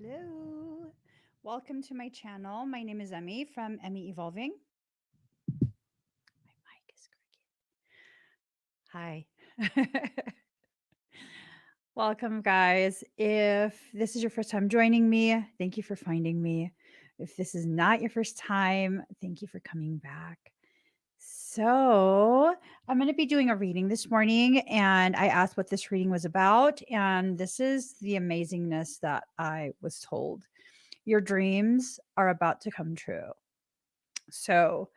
Hello. Welcome to my channel. My name is Emmy from Emmy Evolving. My mic is crooked. Hi. Welcome, guys. If this is your first time joining me, thank you for finding me. If this is not your first time, thank you for coming back. So, I'm going to be doing a reading this morning, and I asked what this reading was about. And this is the amazingness that I was told. Your dreams are about to come true. So,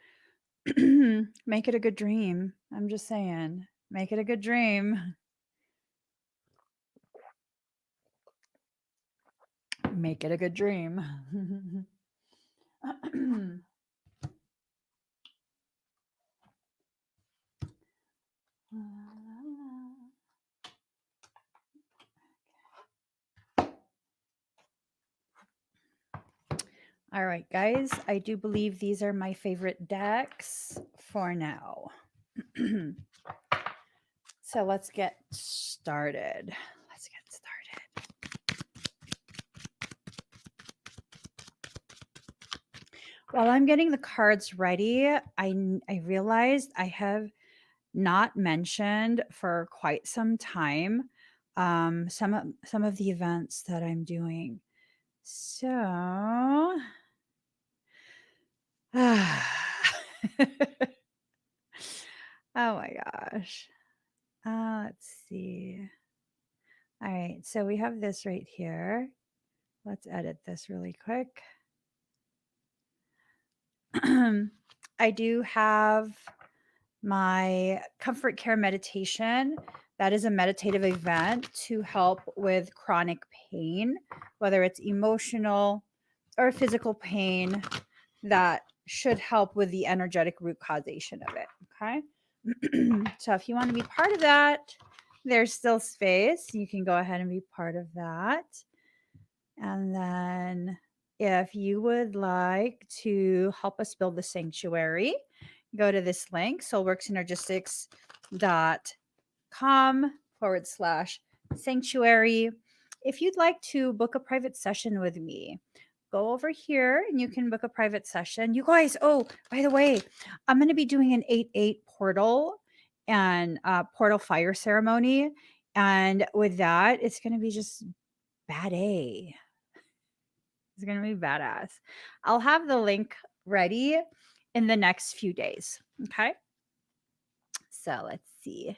make it a good dream. I'm just saying, make it a good dream. Make it a good dream. All right, guys, I do believe these are my favorite decks for now. So let's get started. While I'm getting the cards ready, I realized I have not mentioned for quite some time some of the events that I'm doing. So, oh my gosh. Let's see. All right, so we have this right here. Let's edit this really quick. I do have my comfort care meditation. That is a meditative event to help with chronic pain, whether it's emotional or physical pain, that should help with the energetic root causation of it. Okay. So if you want to be part of that, there's still space. You can go ahead and be part of that. And then if you would like to help us build the sanctuary, go to this link, soulworksynergistics.com/sanctuary. If you'd like to book a private session with me, go over here and you can book a private session. You guys, oh, by the way, I'm going to be doing an 8/8 portal and portal fire ceremony. And with that, it's going to be just bad A. It's going to be badass. I'll have the link ready in the next few days. Okay. So let's see.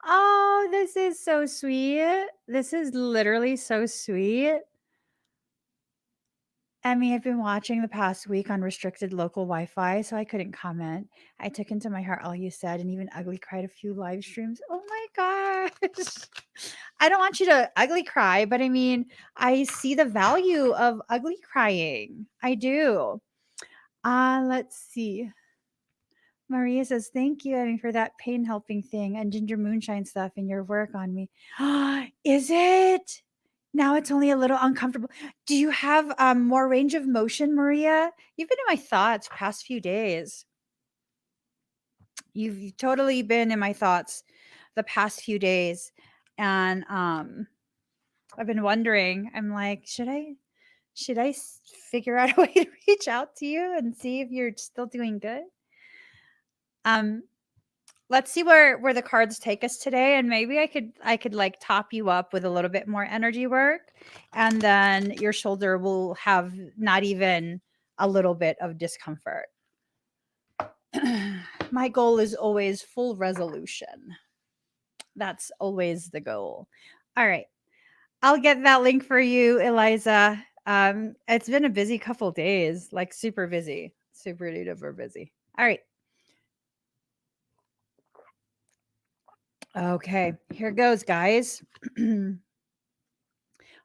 Oh, this is so sweet. This is literally so sweet. Emmy, I've been watching the past week on restricted local Wi-Fi, so I couldn't comment. I took into my heart all you said and even ugly cried a few live streams. Oh my gosh. I don't want you to ugly cry, but I mean, I see the value of ugly crying. I do. Let's see. Maria says, thank you, Emmy, for that pain helping thing and ginger moonshine stuff in your work on me. Is it? Now it's only a little uncomfortable. Do you have more range of motion, Maria? You've been in my thoughts past few days. You've totally been in my thoughts the past few days. And I've been wondering, I'm like, should I figure out a way to reach out to you and see if you're still doing good? Let's see where the cards take us today, and maybe I could like top you up with a little bit more energy work, and then your shoulder will have not even a little bit of discomfort. My goal is always full resolution. That's always the goal. All right. I'll get that link for you, Eliza. It's been a busy couple days, like super busy, super duper busy. All right. Okay, here goes, guys.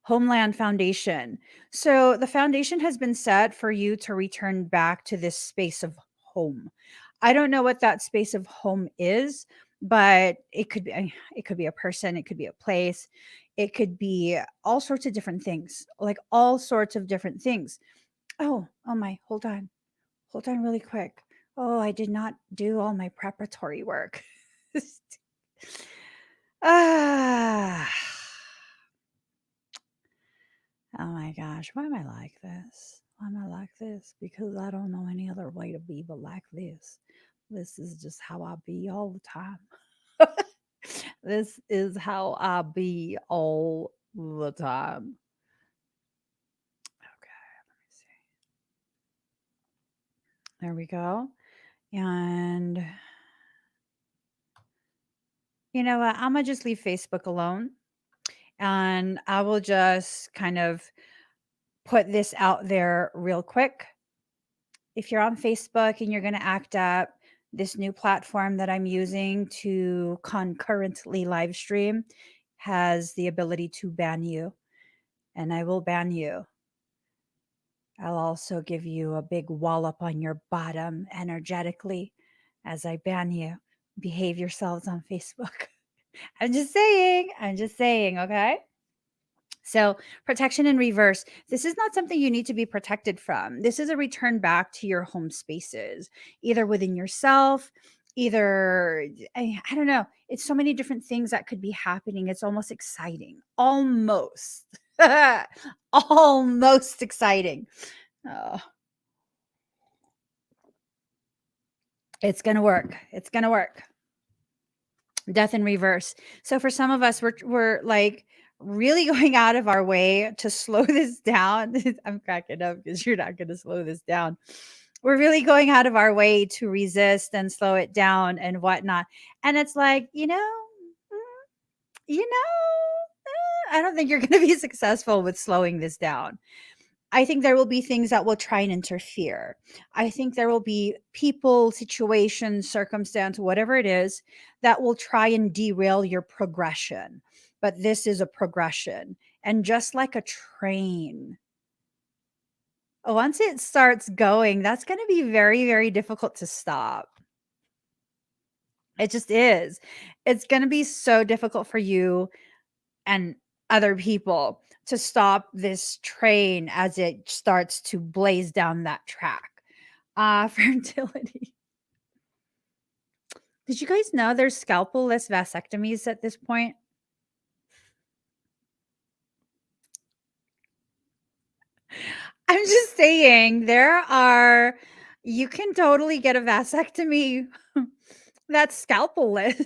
Homeland Foundation. So the foundation has been set for you to return back to this space of home. I don't know what that space of home is, but it could be a person, it could be a place, it could be all sorts of different things, like all sorts of different things. Oh my, hold on really quick. Oh, I did not do all my preparatory work. Ah. Oh my gosh, why am I like this? Why am I like this? Because I don't know any other way to be but like this. This is just how I be all the time. This is how I be all the time. Okay, let me see. There we go. And you know what? I'm gonna just leave Facebook alone and I will just kind of put this out there real quick. If you're on Facebook and you're going to act up, this new platform that I'm using to concurrently live stream has the ability to ban you, and I will ban you. I'll also give you a big wallop on your bottom energetically as I ban you. Behave yourselves on Facebook. I'm just saying, okay? So, protection in reverse. This is not something you need to be protected from. This is a return back to your home spaces, either within yourself, either, I don't know. It's so many different things that could be happening. It's almost exciting. Almost. Almost exciting. Oh, it's going to work. It's going to work. Death in reverse. So for some of us, we're like really going out of our way to slow this down. I'm cracking up because you're not going to slow this down. We're really going out of our way to resist and slow it down and whatnot. And it's like, I don't think you're going to be successful with slowing this down. I think there will be things that will try and interfere. I think there will be people, situations, circumstance, whatever it is, that will try and derail your progression. But this is a progression. And just like a train, once it starts going, that's going to be very, very difficult to stop. It just is. It's going to be so difficult for you and other people to stop this train as it starts to blaze down that track. Fertility. Did you guys know there's scalpel-less vasectomies at this point? I'm just saying you can totally get a vasectomy that's scalpel-less.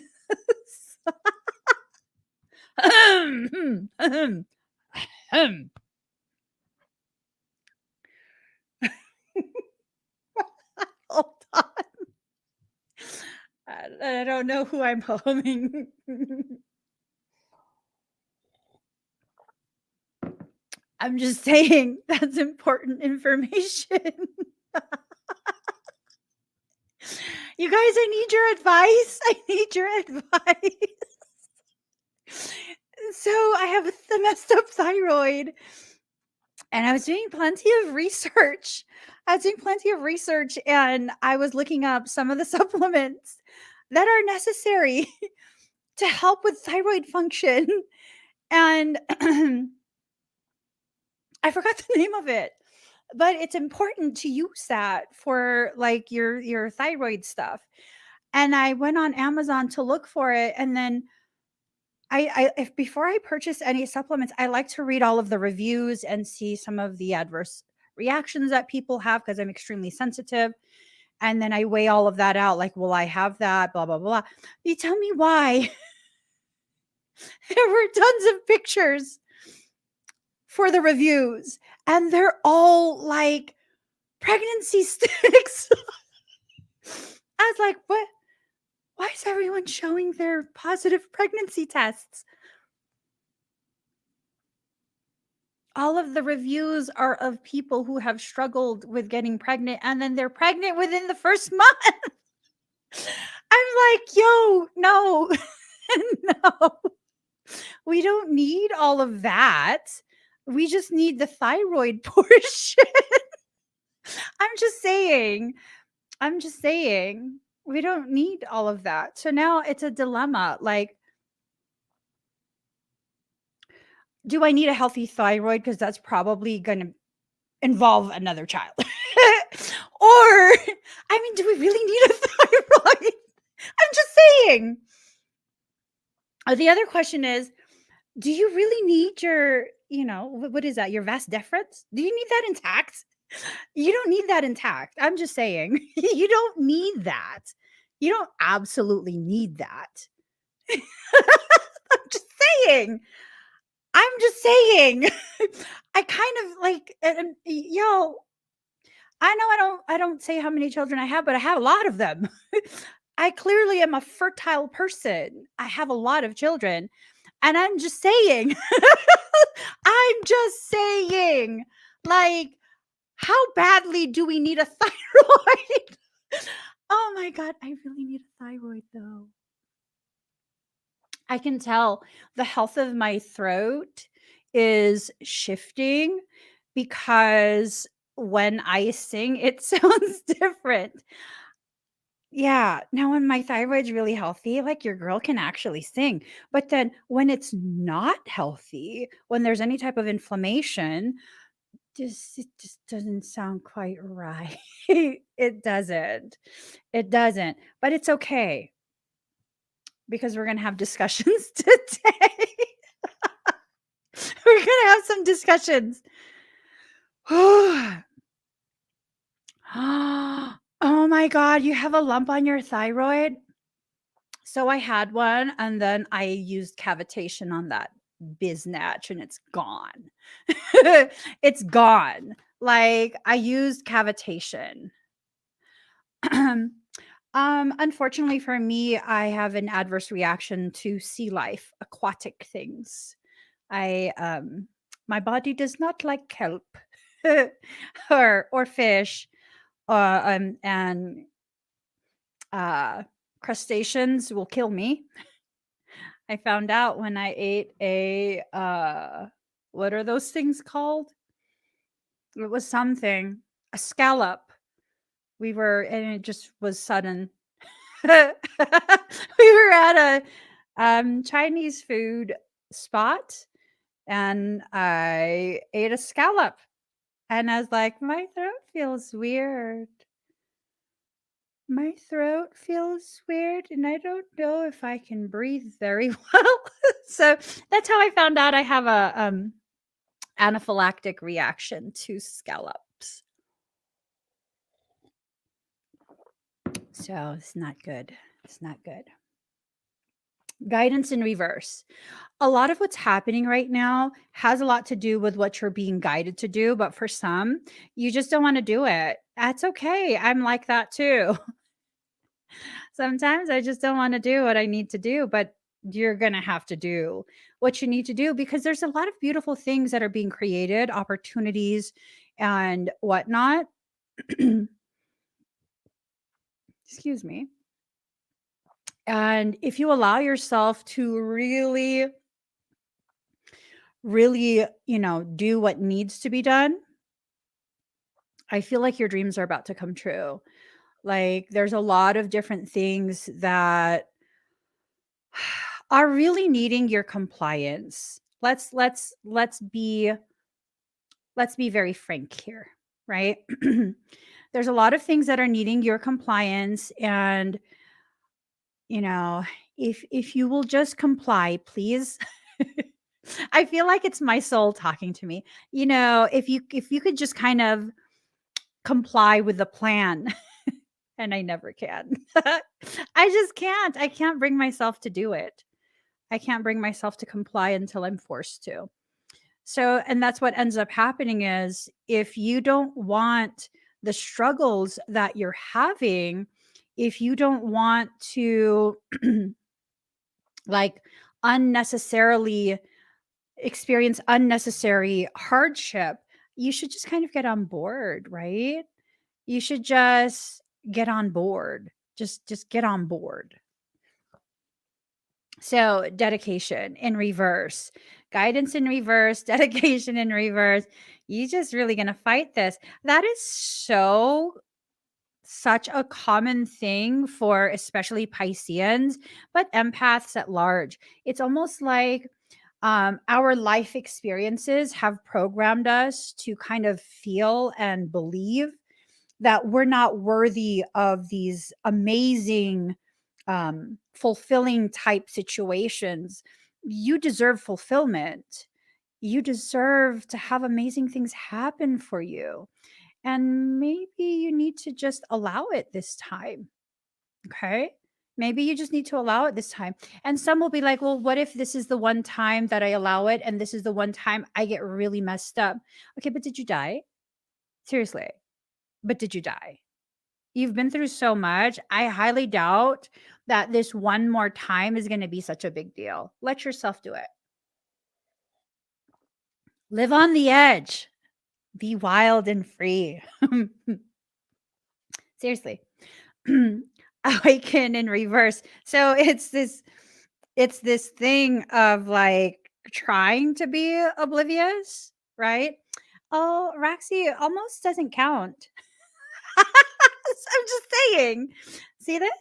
Hold on. I don't know who I'm humming. I'm just saying that's important information. You guys, I need your advice. I need your advice. So I have a messed up thyroid, and I was doing plenty of research. And I was looking up some of the supplements that are necessary to help with thyroid function. And I forgot the name of it, but it's important to use that for like your thyroid stuff. And I went on Amazon to look for it, and then if before I purchase any supplements, I like to read all of the reviews and see some of the adverse reactions that people have because I'm extremely sensitive. And then I weigh all of that out, like, will I have that? Blah, blah, blah. You tell me why. There were tons of pictures for the reviews, and they're all like pregnancy sticks. I was like, what? Why is everyone showing their positive pregnancy tests? All of the reviews are of people who have struggled with getting pregnant, and then they're pregnant within the first month. I'm like, yo, no, no, we don't need all of that. We just need the thyroid portion. I'm just saying, we don't need all of that. So now it's a dilemma. Like, do I need a healthy thyroid? Because that's probably going to involve another child. Or, I mean, do we really need a thyroid? I'm just saying. The other question is, do you really need your, what is that? Your vas deferens? Do you need that intact? You don't need that intact. I'm just saying. You don't need that. You don't absolutely need that. I'm just saying. I'm just saying. I kind of like, I know I don't say how many children I have, but I have a lot of them. I clearly am a fertile person. I have a lot of children. And I'm just saying, I'm just saying, like, how badly do we need a thyroid? Oh my God, I really need a thyroid though. I can tell the health of my throat is shifting because when I sing, it sounds different. Yeah. Now, when my thyroid's really healthy, like your girl can actually sing. But then when it's not healthy, when there's any type of inflammation, it just doesn't sound quite right. It doesn't. It doesn't. But it's okay because we're going to have discussions today. We're going to have some discussions. Oh my God, you have a lump on your thyroid? So I had one and then I used cavitation on that biznatch and it's gone. It's gone. Like I used cavitation. Unfortunately for me, I have an adverse reaction to sea life, aquatic things. My body does not like kelp or fish, and crustaceans will kill me. I found out when I ate what are those things called? It was something, a scallop. And it just was sudden. We were at a Chinese food spot and I ate a scallop and I was like, my throat feels weird. My throat feels weird and I don't know if I can breathe very well. So that's how I found out I have a anaphylactic reaction to scallops. So it's not good. It's not good. Guidance in reverse. A lot of what's happening right now has a lot to do with what you're being guided to do, but for some, you just don't want to do it. That's okay. I'm like that too. Sometimes I just don't want to do what I need to do, but you're going to have to do what you need to do because there's a lot of beautiful things that are being created, opportunities and whatnot. Excuse me. And if you allow yourself to really, really, do what needs to be done, I feel like your dreams are about to come true. Like there's a lot of different things that are really needing your compliance. Let's be very frank here, right? There's a lot of things that are needing your compliance and you know, if you will just comply, please. I feel like it's my soul talking to me. If you could just kind of comply with the plan. And I never can. I just can't. I can't bring myself to do it. I can't bring myself to comply until I'm forced to. So, and that's what ends up happening is if you don't want the struggles that you're having, if you don't want to like unnecessarily experience unnecessary hardship, you should just kind of get on board, right? You should just get on board. Just get on board. So, dedication in reverse, guidance in reverse, dedication in reverse. You just really going to fight this. That is such a common thing for especially Pisceans, but empaths at large. It's almost like our life experiences have programmed us to kind of feel and believe that we're not worthy of these amazing fulfilling type situations, you deserve fulfillment. You deserve to have amazing things happen for you. And maybe you need to just allow it this time. Okay. Maybe you just need to allow it this time. And some will be like, well, what if this is the one time that I allow it and this is the one time I get really messed up? Okay, but did you die? Seriously. But did you die? You've been through so much. I highly doubt that this one more time is going to be such a big deal. Let yourself do it. Live on the edge. Be wild and free. Seriously. Awaken in reverse. So it's this thing of like trying to be oblivious, right? Oh, Roxy almost doesn't count. I'm just saying. See that?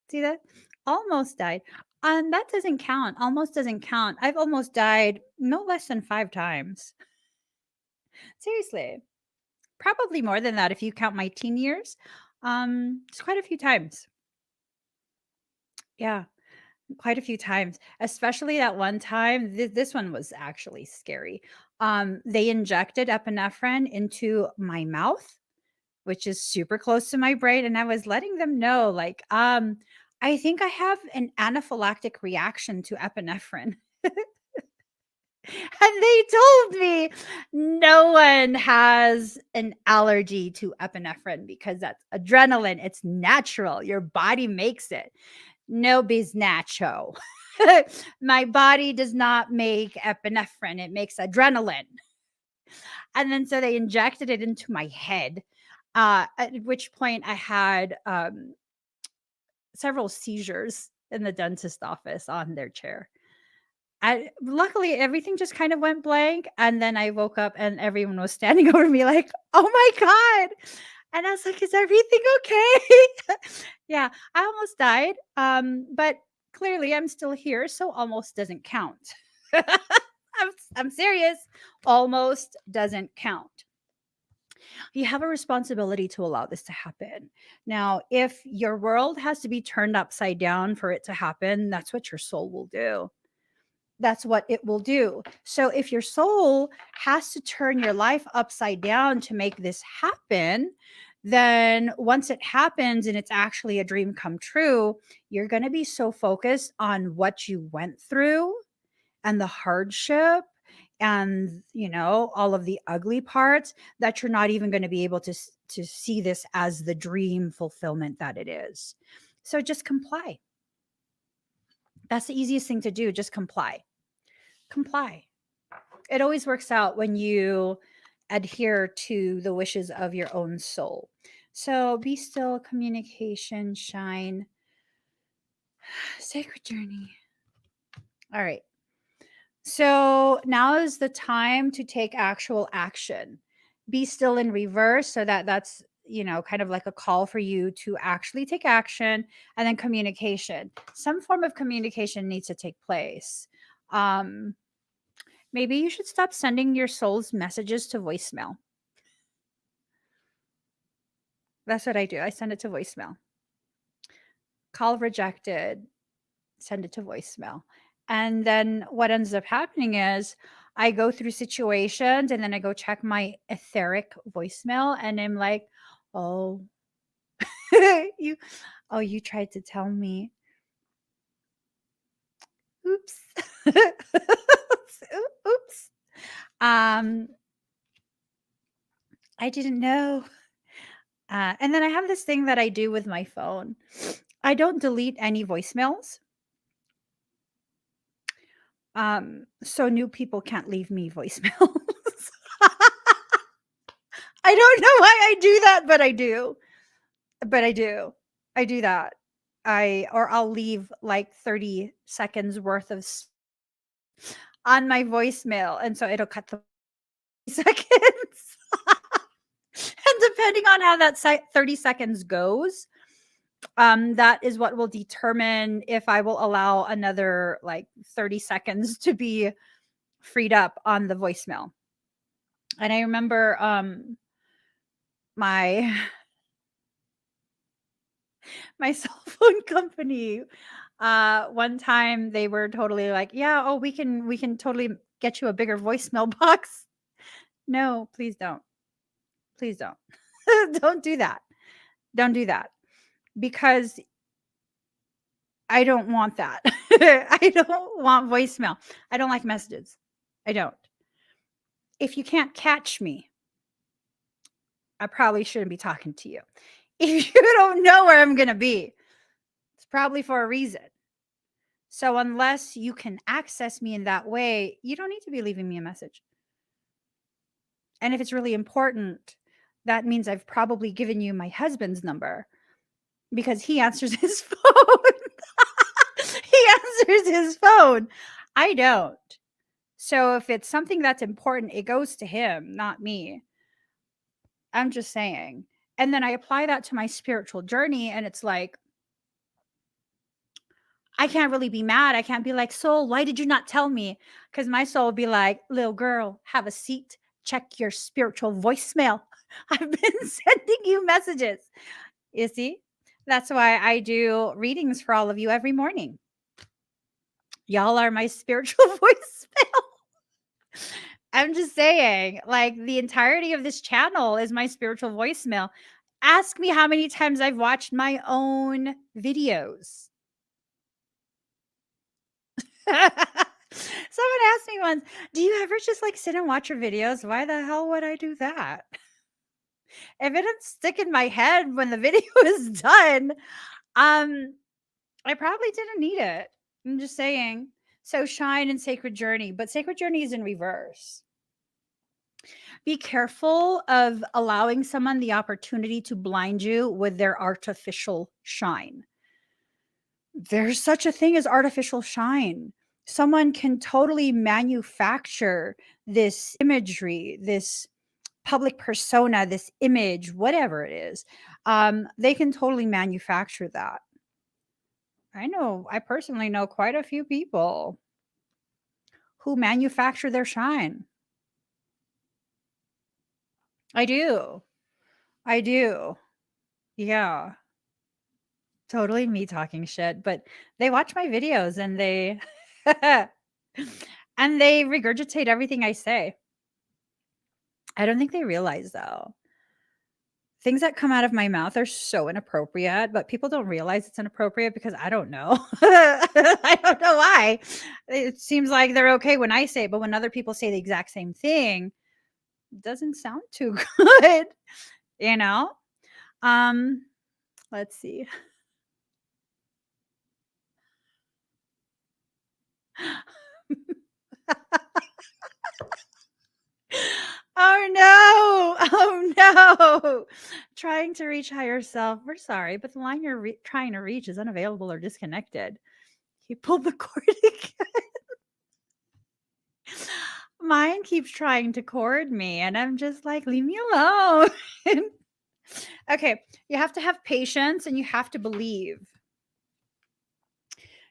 See that? Almost died. That doesn't count. Almost doesn't count. I've almost died no less than 5 times. Seriously. Probably more than that if you count my teen years. It's quite a few times. Yeah, quite a few times. Especially that one time. This one was actually scary. They injected epinephrine into my mouth, which is super close to my brain, and I was letting them know, like, I think I have an anaphylactic reaction to epinephrine. And they told me no one has an allergy to epinephrine because that's adrenaline. It's natural. Your body makes it. No biznacho. My body does not make epinephrine. It makes adrenaline. And then so they injected it into my head. At which point I had several seizures in the dentist office on their chair. Luckily, everything just kind of went blank, and then I woke up and everyone was standing over me like, "Oh my god." And I was like, "Is everything okay?" Yeah, I almost died. But clearly I'm still here, so almost doesn't count. I'm serious. Almost doesn't count. You have a responsibility to allow this to happen. Now, if your world has to be turned upside down for it to happen, that's what your soul will do. That's what it will do. So if your soul has to turn your life upside down to make this happen, then once it happens and it's actually a dream come true, you're going to be so focused on what you went through and the hardship and all of the ugly parts that you're not even going to be able to see this as the dream fulfillment that it is. So just comply. That's the easiest thing to do. Just comply. It always works out when you adhere to the wishes of your own soul. So be still, communication, shine, sacred journey. All right. So now is the time to take actual action. Be still in reverse, so that's kind of like a call for you to actually take action. And then communication. Some form of communication needs to take place. Um, Maybe you should stop sending your soul's messages to voicemail. That's what I do. I send it to voicemail. Call rejected, send it to voicemail. And then what ends up happening is I go through situations and then I go check my etheric voicemail and I'm like, oh, you, you tried to tell me. Oops. Oops. Um, I didn't know. And then I have this thing that I do with my phone. I don't delete any voicemails. So new people can't leave me voicemails. I don't know why I do that, but I do. But I do. I do that. I'll leave like 30 seconds worth of on my voicemail, and so it'll cut the seconds. And depending on how that 30 seconds goes, that is what will determine if I will allow another like 30 seconds to be freed up on the voicemail. And I remember my My cell phone company, one time they were totally like, yeah, oh, we can totally get you a bigger voicemail box. No, please don't. Please don't. Don't do that. Don't do that. Because I don't want that. I don't want voicemail. I don't like messages. I don't. If you can't catch me, I probably shouldn't be talking to you. If you don't know where I'm going to be, it's probably for a reason. So unless you can access me in that way, you don't need to be leaving me a message. And if it's really important, that means I've probably given you my husband's number because he answers his phone. He answers his phone. I don't. So if it's something that's important, it goes to him, not me. I'm just saying. And then I apply that to my spiritual journey, and it's like, I can't really be mad. I can't be like, soul, why did you not tell me? Because my soul will be like, little girl, have a seat. Check your spiritual voicemail. I've been sending you messages. You see? That's why I do readings for all of you every morning. Y'all are my spiritual voicemail. I'm just saying, like, the entirety of this channel is my spiritual voicemail. Ask me how many times I've watched my own videos. Someone asked me once, do you ever just like sit and watch your videos? Why the hell would I do that? If it didn't stick in my head when the video is done, I probably didn't need it. I'm just saying. So shine and sacred journey, but sacred journey is in reverse. Be careful of allowing someone the opportunity to blind you with their artificial shine. There's such a thing as artificial shine. Someone can totally manufacture this imagery, this public persona, this image, whatever it is. They can totally manufacture that. I personally know quite a few people who manufacture their shine. I do. I do. Yeah. Totally me talking shit, but they watch my videos and they and they regurgitate everything I say. I don't think they realize though. Things that come out of my mouth are so inappropriate, but people don't realize it's inappropriate because I don't know. I don't know why. It seems like they're okay when I say it, but when other people say the exact same thing, it doesn't sound too good, you know? Um, let's see. Oh no! Oh no! Trying to reach higher self. We're sorry, but the line you're trying to reach is unavailable or disconnected. You pulled the cord again. Mine keeps trying to cord me, and I'm just like, leave me alone. Okay, you have to have patience and you have to believe.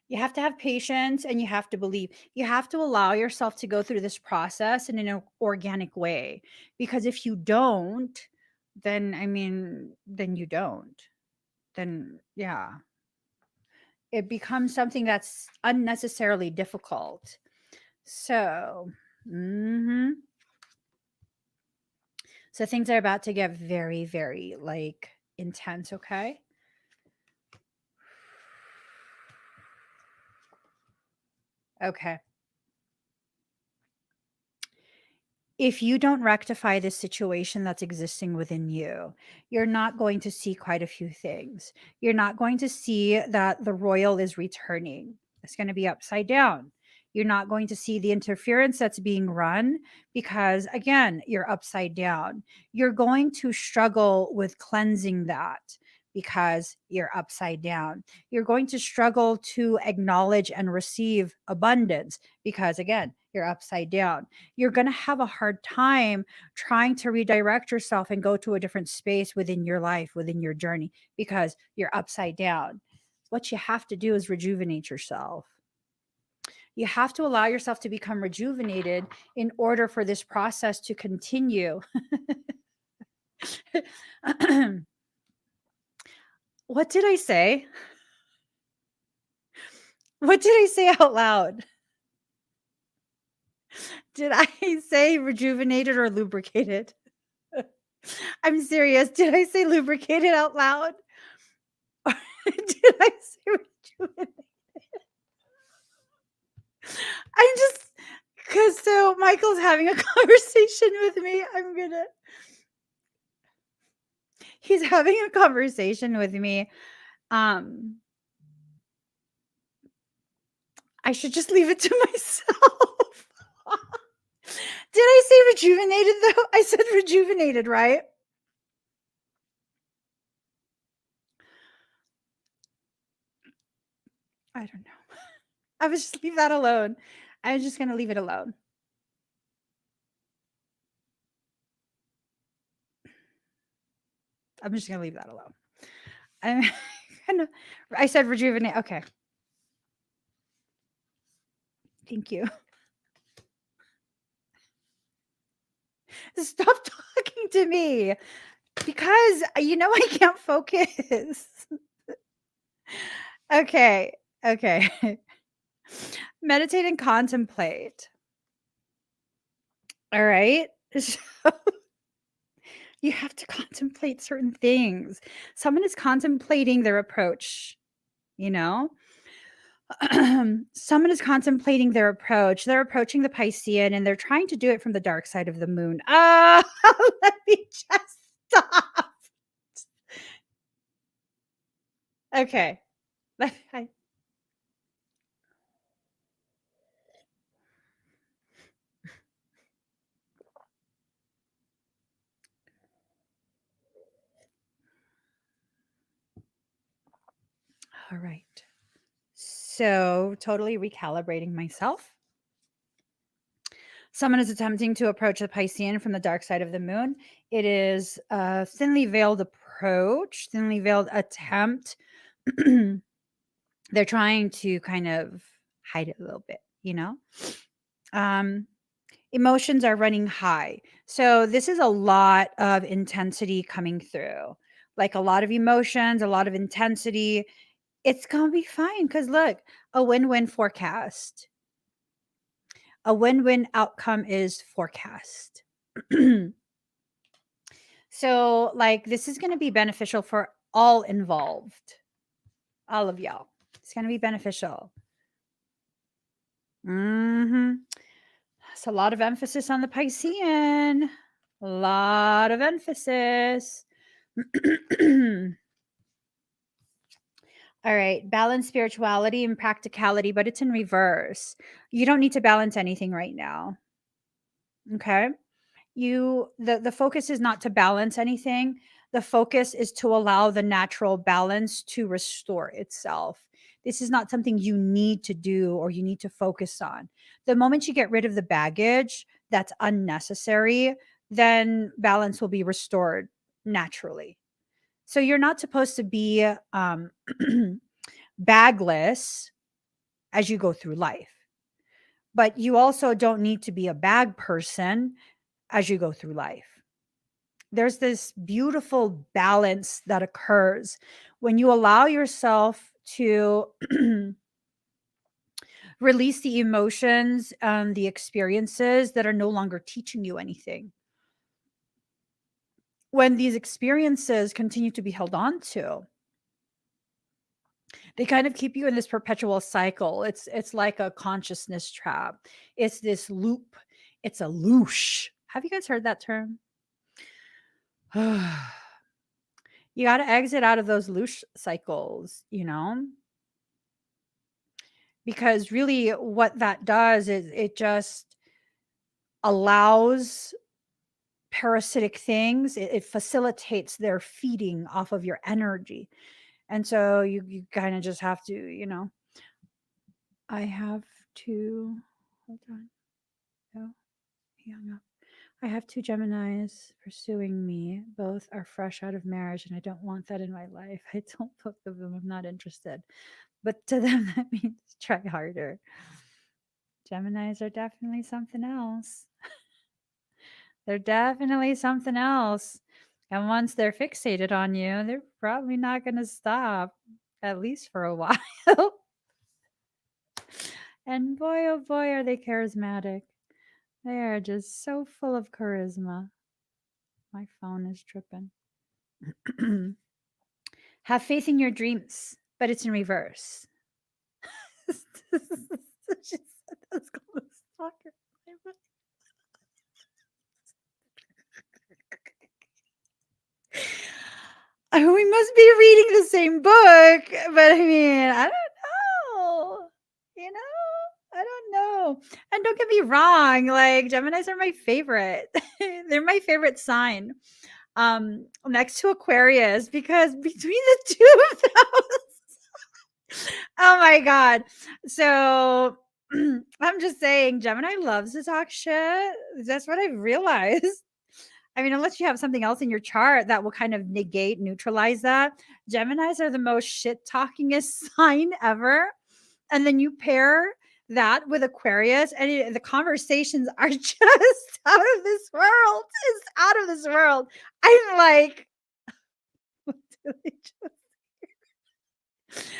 You have to have patience and you have to believe. You have to allow yourself to go through this process in an organic way. Because if you don't, then then you don't. Then, yeah, it becomes something that's unnecessarily difficult. So, so things are about to get very, very like intense, okay? Okay. If you don't rectify this situation that's existing within you, you're not going to see quite a few things. You're not going to see that the royal is returning. It's going to be upside down. You're not going to see the interference that's being run because, again, you're upside down. You're going to struggle with cleansing that because you're upside down. You're going to struggle to acknowledge and receive abundance because, again, you're upside down. You're going to have a hard time trying to redirect yourself and go to a different space within your life, within your journey, because you're upside down. What you have to do is rejuvenate yourself. You have to allow yourself to become rejuvenated in order for this process to continue. What did I say? What did I say out loud? Did I say rejuvenated or lubricated? I'm serious. Did I say lubricated out loud? Or did I say rejuvenated? I'm just because so Michael's having a conversation with me. He's having a conversation with me. Um, I should just leave it to myself. Did I say rejuvenated though? I said rejuvenated, right? I don't know. I was just leave that alone. I'm just gonna leave it alone. I'm just gonna leave that alone. I'm kind of I said rejuvenate. Okay. Thank you. Stop talking to me because I can't focus. Okay. Okay. Meditate and contemplate. All right. So you have to contemplate certain things. Someone is contemplating their approach, you know? Someone is contemplating their approach. They're approaching the Piscean and they're trying to do it from the dark side of the moon. Ah, let me just stop. Okay. I- All right. So, totally recalibrating myself. Someone is attempting to approach the Piscean from the dark side of the moon. It is a thinly veiled approach, thinly veiled attempt. They're trying to kind of hide it a little bit, you know? Um, Emotions are running high. So this is a lot of intensity coming through. Like a lot of emotions, a lot of intensity. It's going to be fine cuz look, a win-win forecast. A win-win outcome is forecast. So like this is going to be beneficial for all involved. All of y'all. It's going to be beneficial. Mhm. It's a lot of emphasis on the Piscean. A lot of emphasis. All right, balance spirituality and practicality, but it's in reverse. You don't need to balance anything right now. Okay? The focus is not to balance anything. The focus is to allow the natural balance to restore itself. This is not something you need to do or you need to focus on. The moment you get rid of the baggage that's unnecessary, then balance will be restored naturally. So you're not supposed to be bagless as you go through life, but you also don't need to be a bag person as you go through life. There's this beautiful balance that occurs when you allow yourself to release the emotions and the experiences that are no longer teaching you anything. When these experiences continue to be held on to, they kind of keep you in this perpetual cycle. It's like a consciousness trap. It's this loop. It's a loosh. Have you guys heard that term? You got to exit out of those loosh cycles, because really what that does is it just allows parasitic things. It facilitates their feeding off of your energy. And so you kind of just have to, I have to hold on. No, he hung up. I have two Geminis pursuing me. Both are fresh out of marriage, and I don't want that in my life. I told both of them I'm not interested. But to them, that means try harder. Geminis are definitely something else. They're definitely something else. And once they're fixated on you, they're probably not going to stop, at least for a while. And boy, oh boy, are they charismatic. They are just so full of charisma. My phone is tripping. Have faith in your dreams, but it's in reverse. She said that's called a stalker. We must be reading the same book, but I mean, I don't know. You know, I don't know. And don't get me wrong, like Geminis are my favorite. They're my favorite sign. Next to Aquarius, because between the two of those, oh my god. So I'm just saying, Gemini loves to talk shit. That's what I've realized. I mean, unless you have something else in your chart that will kind of negate, neutralize that. Geminis are the most shit talkingest sign ever. And then you pair that with Aquarius, and the conversations are just out of this world. It's out of this world. I'm like, what do they just-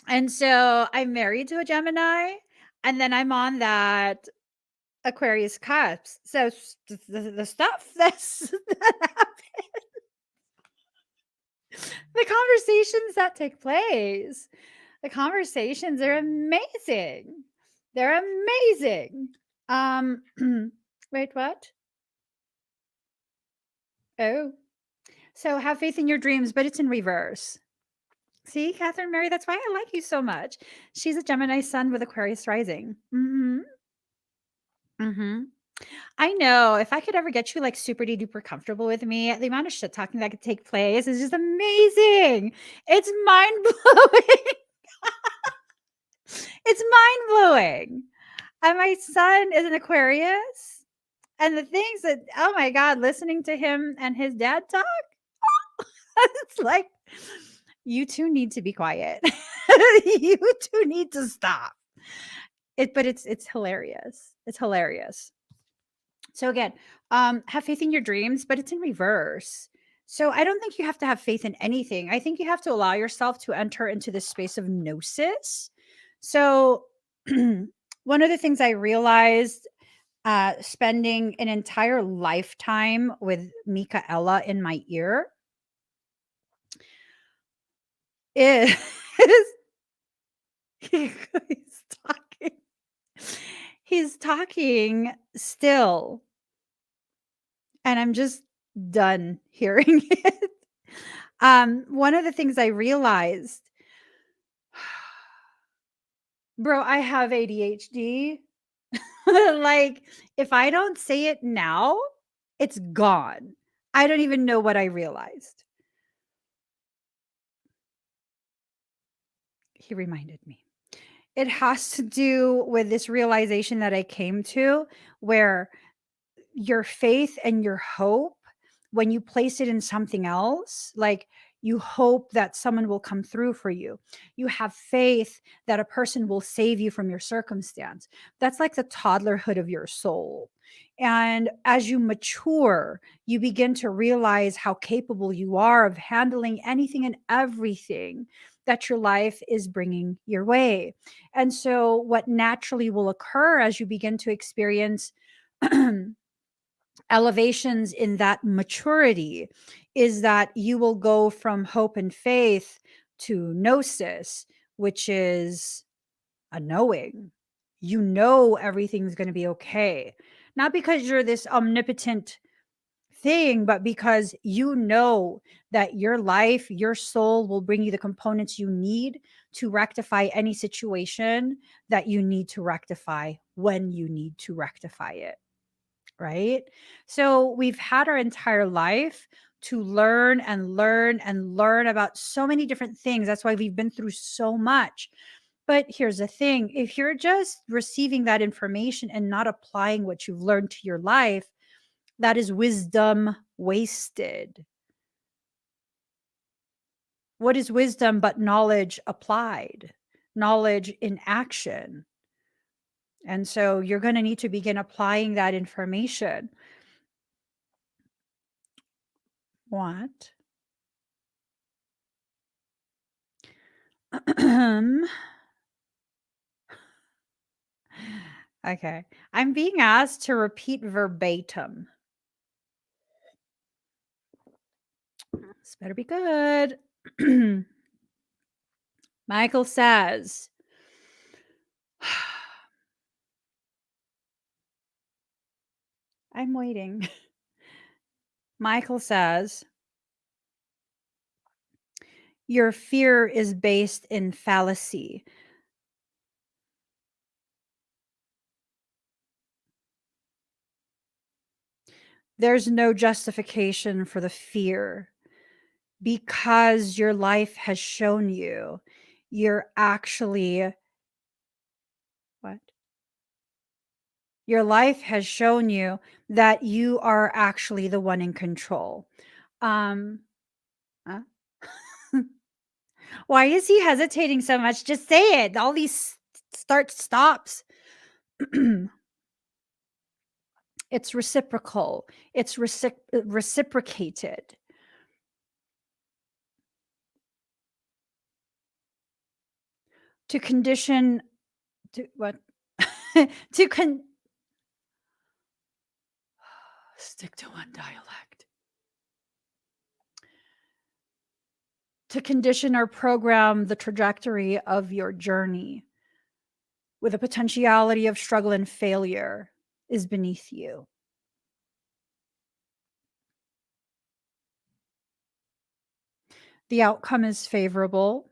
and so I'm married to a Gemini, and then I'm on that Aquarius cusp. So the stuff that happens, the conversations that take place, the conversations are amazing. They're amazing. Wait, what? Oh, so have faith in your dreams, but it's in reverse. See, Catherine Mary, that's why I like you so much. She's a Gemini sun with Aquarius rising. Mm-hmm. Mm-hmm. I know. If I could ever get you like super duper comfortable with me, the amount of shit talking that could take place is just amazing. It's mind blowing. It's mind blowing. And my son is an Aquarius. And the things that, oh my God, listening to him and his dad talk, it's like, you two need to be quiet. You two need to stop. But it's hilarious. It's hilarious. So again, have faith in your dreams, but it's in reverse. So I don't think you have to have faith in anything. I think you have to allow yourself to enter into this space of gnosis. So one of the things I realized spending an entire lifetime with Michaela in my ear is he's talking. He's talking still. And I'm just done hearing it. One of the things I realized, bro, I have ADHD. Like, if I don't say it now, it's gone. I don't even know what I realized. He reminded me. It has to do with this realization that I came to where your faith and your hope, when you place it in something else, like you hope that someone will come through for you, you have faith that a person will save you from your circumstance. That's like the toddlerhood of your soul. And as you mature, you begin to realize how capable you are of handling anything and everything that your life is bringing your way. And so, what naturally will occur as you begin to experience elevations in that maturity is that you will go from hope and faith to gnosis, which is a knowing. You know everything's going to be okay. Not because you're this omnipotent thing, but because you know that your life, your soul will bring you the components you need to rectify any situation that you need to rectify when you need to rectify it. Right? So we've had our entire life to learn and learn and learn about so many different things. That's why we've been through so much. But here's the thing, if you're just receiving that information and not applying what you've learned to your life, that is wisdom wasted. What is wisdom but knowledge applied, knowledge in action? And so you're going to need to begin applying that information. What? Okay. I'm being asked to repeat verbatim. This better be good. Michael says, I'm waiting. Michael says, your fear is based in fallacy. There's no justification for the fear because your life has shown you you're actually what? Your life has shown you that you are actually the one in control. Um, huh? Why is he hesitating so much? Just say it. All these start stops. It's reciprocal. It's reciprocated. To condition to what? to stick to one dialect. To condition or program the trajectory of your journey with a potentiality of struggle and failure is beneath you. The outcome is favorable.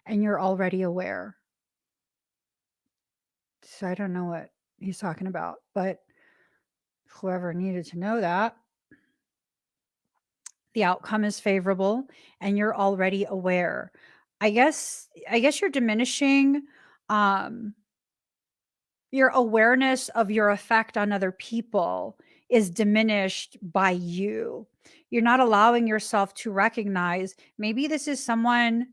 And you're already aware. So I don't know what he's talking about, but whoever needed to know that, the outcome is favorable and you're already aware. I guess you're diminishing um your awareness of your effect on other people is diminished by you. You're not allowing yourself to recognize maybe this is someone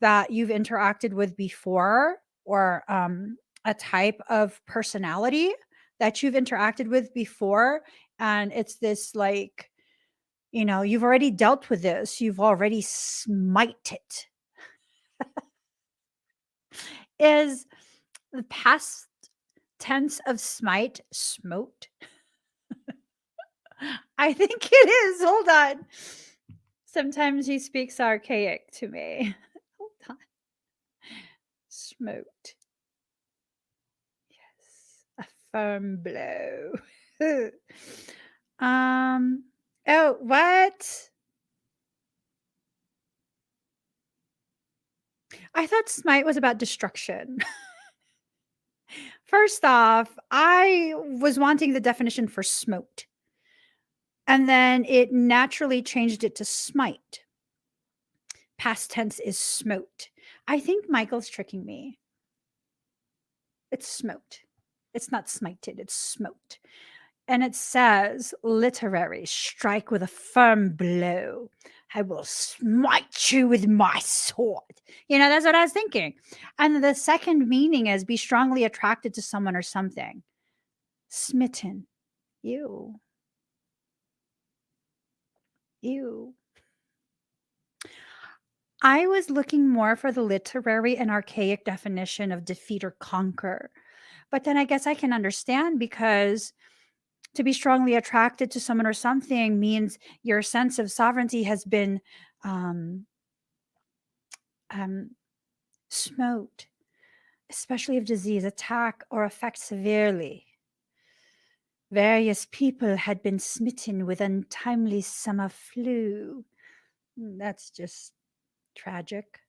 that you've interacted with before, or a type of personality that you've interacted with before. And it's this like, you've already dealt with this, you've already smited. Is the past tense of smite smote? I think it is. Hold on. Sometimes he speaks archaic to me. Hold on. Smote. Yes. A firm blow. um. Oh, what? I thought smite was about destruction. First off, I was wanting the definition for smote. And then it naturally changed it to smite. Past tense is smote. I think Michael's tricking me. It's smote. It's not smited, it's smote. And it says, literary, strike with a firm blow. I will smite you with my sword. That's what I was thinking. And the second meaning is be strongly attracted to someone or something. Smitten. Ew. Ew. I was looking more for the literary and archaic definition of defeat or conquer. But then I guess I can understand, because to be strongly attracted to someone or something means your sense of sovereignty has been um, um, smote, especially if disease attack or affect severely. Various people had been smitten with untimely summer flu. That's just tragic.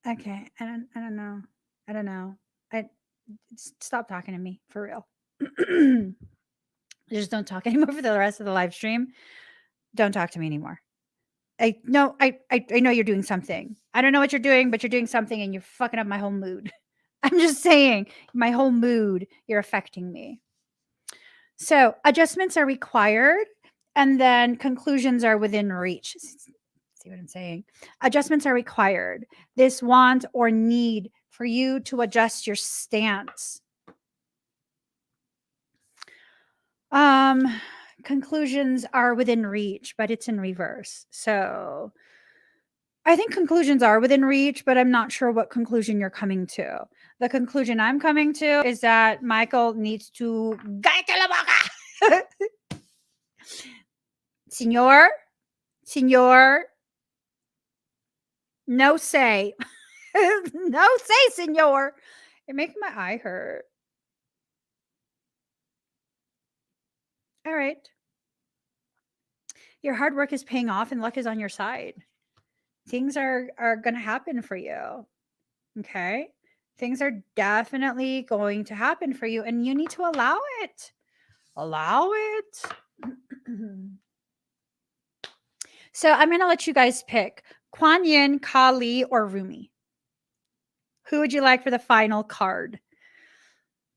Okay, I don't know. I don't know. I stop talking to me for real. Just don't talk anymore for the rest of the live stream. Don't talk to me anymore. I know I know you're doing something. I don't know what you're doing, but you're doing something and you're fucking up my whole mood. I'm just saying, my whole mood, you're affecting me. So, adjustments are required and then conclusions are within reach. See what I'm saying? Adjustments are required. This want or need for you to adjust your stance. Conclusions are within reach, but it's in reverse. So I think conclusions are within reach, but I'm not sure what conclusion you're coming to. The conclusion I'm coming to is that Michael needs to Senor, no say. No say, senor. You're making my eye hurt. All right. Your hard work is paying off and luck is on your side. Things are going to happen for you. Okay? Things are definitely going to happen for you and you need to allow it. Allow it. So I'm going to let you guys pick Kuan Yin, Kali, or Rumi. Who would you like for the final card?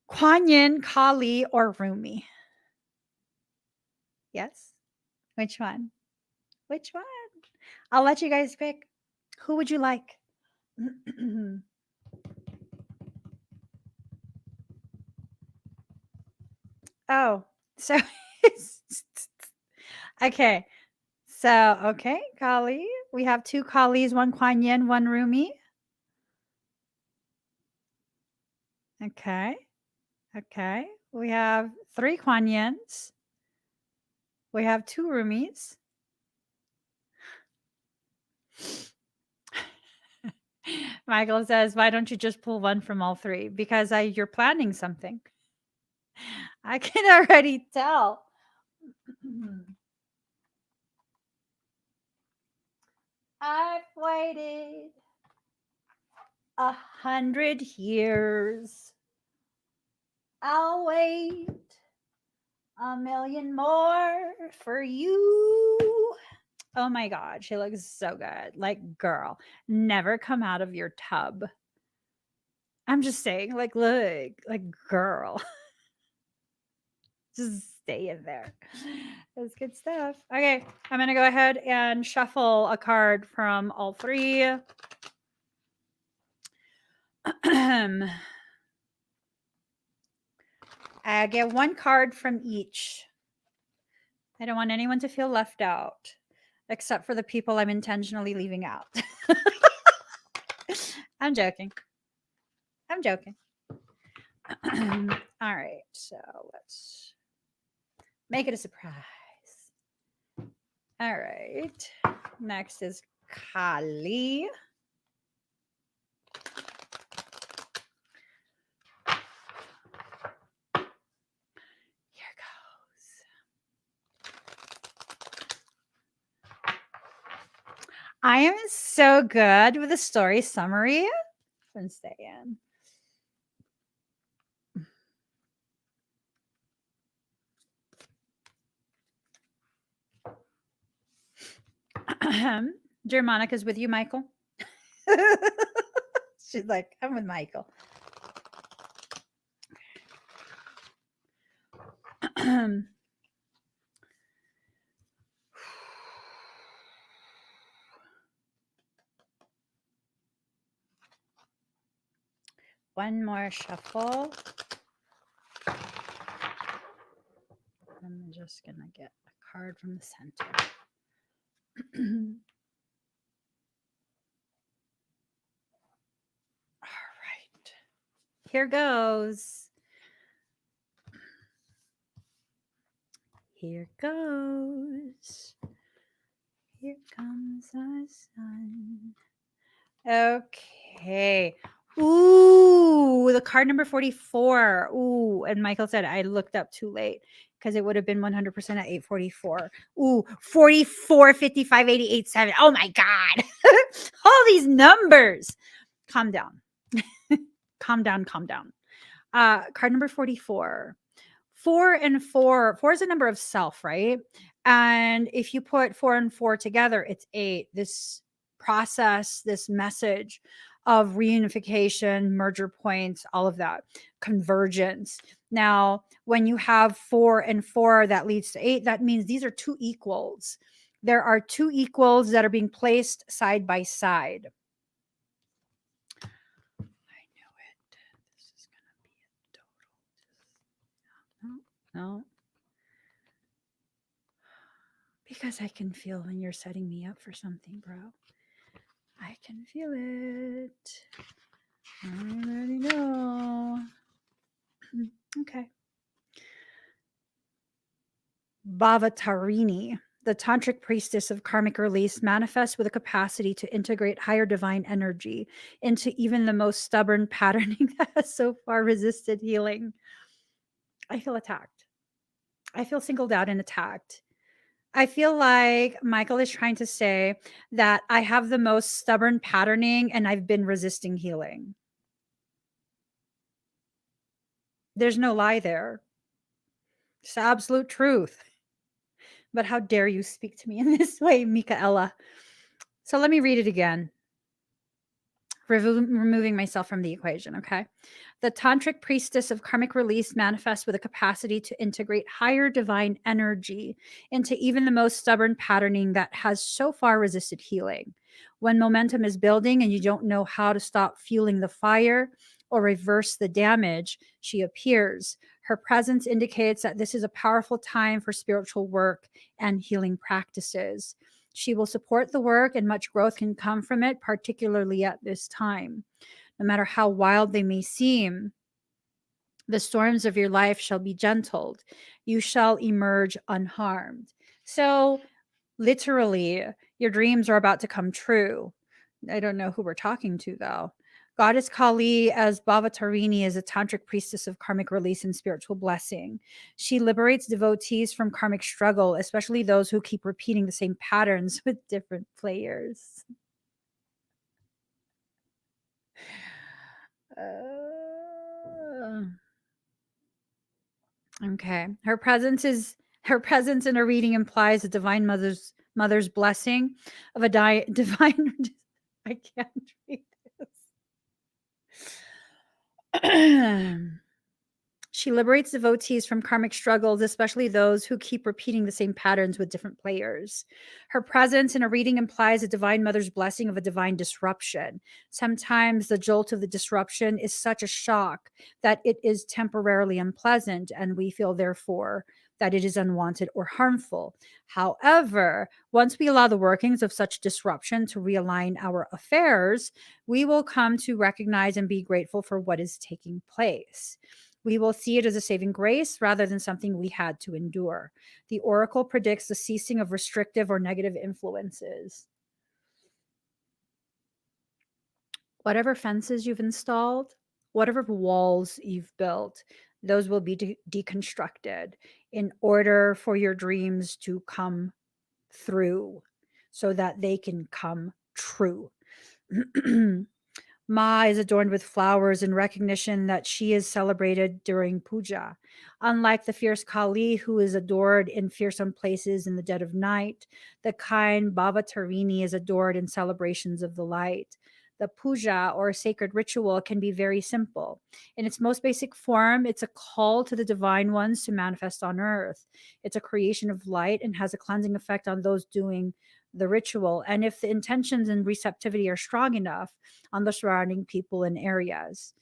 Kuan Yin, Kali, or Rumi? Yes? Which one? Which one? I'll let you guys pick. Who would you like? Oh, so okay. So, okay, Kali. We have 2 Kalis, 1 Kuan Yin, 1 Rumi. Okay. Okay. We have 3 Kuan Yins. We have 2 Rumis. Michael says, why don't you just pull one from all 3? Because you're planning something. I can already tell. I've waited 100 years. I'll wait 1,000,000 more for you. Oh my God, she looks so good. Like, girl, never come out of your tub. I'm just saying, like, look, like, girl. Just stay in there. That's good stuff. Okay, I'm going to go ahead and shuffle a card from all 3. I get 1 card from each. I don't want anyone to feel left out, except for the people I'm intentionally leaving out. I'm joking. I'm joking. All right, so let's make it a surprise. All right, next is Kali. Here goes. I am so good with the story summary. And stay in. Dear Monica's with you, Michael. She's like, I'm with Michael. One more shuffle. I'm just going to get a card from the center. All right. Here goes. Here goes. Here comes the sun. Okay. Ooh, the card number 44. Ooh, and Michael said I looked up too late because it would have been 100% at 844. Ooh, 44, 55, 88, 7. Oh my God. All these numbers. Calm down. Calm down. Calm down. Card number 44. 4 and 4. 4 is a number of self, right? And if you put 4 and 4 together, it's 8. This process, this message of reunification, merger points, all of that, convergence. Now, when you have 4 and 4 that leads to 8, that means these are 2 equals. There are 2 equals that are being placed side by side. I No. Because I can feel when you're setting me up for something, bro. I can feel it. I already know. Okay. Bhavatarini, the tantric priestess of karmic release, manifests with a capacity to integrate higher divine energy into even the most stubborn patterning that has so far resisted healing. I feel attacked. I feel singled out and attacked. I feel like Michael is trying to say that I have the most stubborn patterning and I've been resisting healing. There's no lie there. It's the absolute truth. But how dare you speak to me in this way, Michaela? So let me read it again. Removing myself from the equation, okay? The tantric priestess of karmic release manifests with a capacity to integrate higher divine energy into even the most stubborn patterning that has so far resisted healing. When momentum is building and you don't know how to stop fueling the fire or reverse the damage, she appears. Her presence indicates that this is a powerful time for spiritual work and healing practices. She will support the work, and much growth can come from it, particularly at this time. No matter how wild they may seem, the storms of your life shall be gentled. You shall emerge unharmed. So, literally, your dreams are about to come true. I don't know who we're talking to, though. Goddess Kali as Bhavatarini is a tantric priestess of karmic release and spiritual blessing. She liberates devotees from karmic struggle, especially those who keep repeating the same patterns with different players. Uh, okay. Her presence in a reading implies a divine mother's blessing of a divine I can't read this. She liberates devotees from karmic struggles, especially those who keep repeating the same patterns with different players. Her presence in a reading implies a divine mother's blessing of a divine disruption. Sometimes the jolt of the disruption is such a shock that it is temporarily unpleasant, and we feel, therefore, that it is unwanted or harmful. However, once we allow the workings of such disruption to realign our affairs, we will come to recognize and be grateful for what is taking place. We will see it as a saving grace rather than something we had to endure. The oracle predicts the ceasing of restrictive or negative influences. Whatever fences you've installed, whatever walls you've built, those will be deconstructed in order for your dreams to come through so that they can come true. Ma is adorned with flowers in recognition that she is celebrated during puja. Unlike the fierce Kali, who is adored in fearsome places in the dead of night, the kind Bhavatarini is adored in celebrations of the light. The puja, or sacred ritual, can be very simple. In its most basic form, it's a call to the divine ones to manifest on earth. It's a creation of light and has a cleansing effect on those doing the ritual. And if the intentions and receptivity are strong enough, on the surrounding people and areas.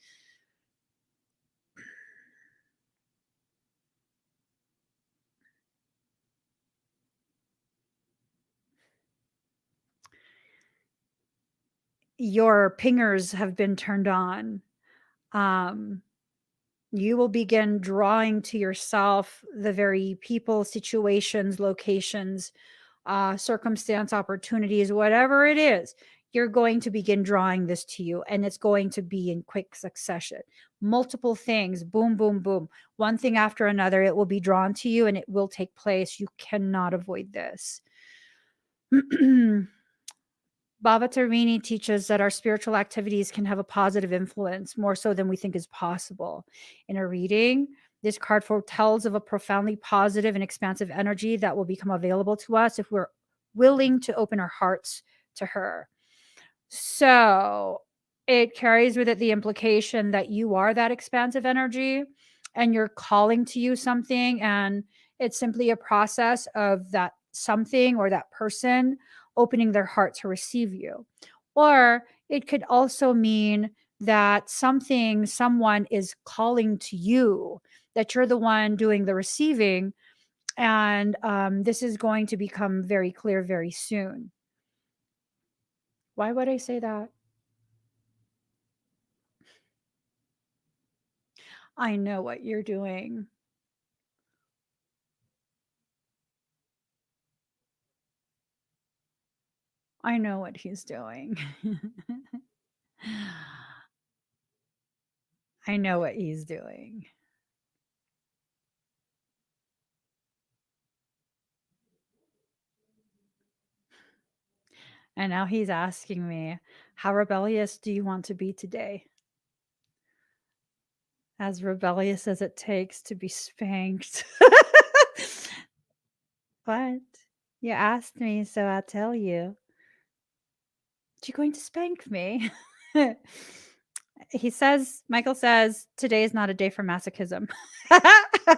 Your pingers have been turned on. Um, you will begin drawing to yourself the very people, situations, locations, circumstance, opportunities, whatever it is. You're going to begin drawing this to you, and it's going to be in quick succession. Multiple things, boom, boom, boom, one thing after another. It will be drawn to you and it will take place. You cannot avoid this. Bhavatarini teaches that our spiritual activities can have a positive influence, more so than we think is possible. In a reading, this card foretells of a profoundly positive and expansive energy that will become available to us if we're willing to open our hearts to her. So it carries with it the implication that you are that expansive energy and you're calling to you something, and it's simply a process of that something or that person opening their heart to receive you. Or it could also mean that someone is calling to you, that you're the one doing the receiving, and this is going to become very clear very soon. Why would I say that? I know what you're doing. I know what he's doing. I know what he's doing. And now he's asking me, how rebellious do you want to be today? As rebellious as it takes to be spanked. What? You asked me, so I'll tell you. You going to spank me? Michael says, today is not a day for masochism. I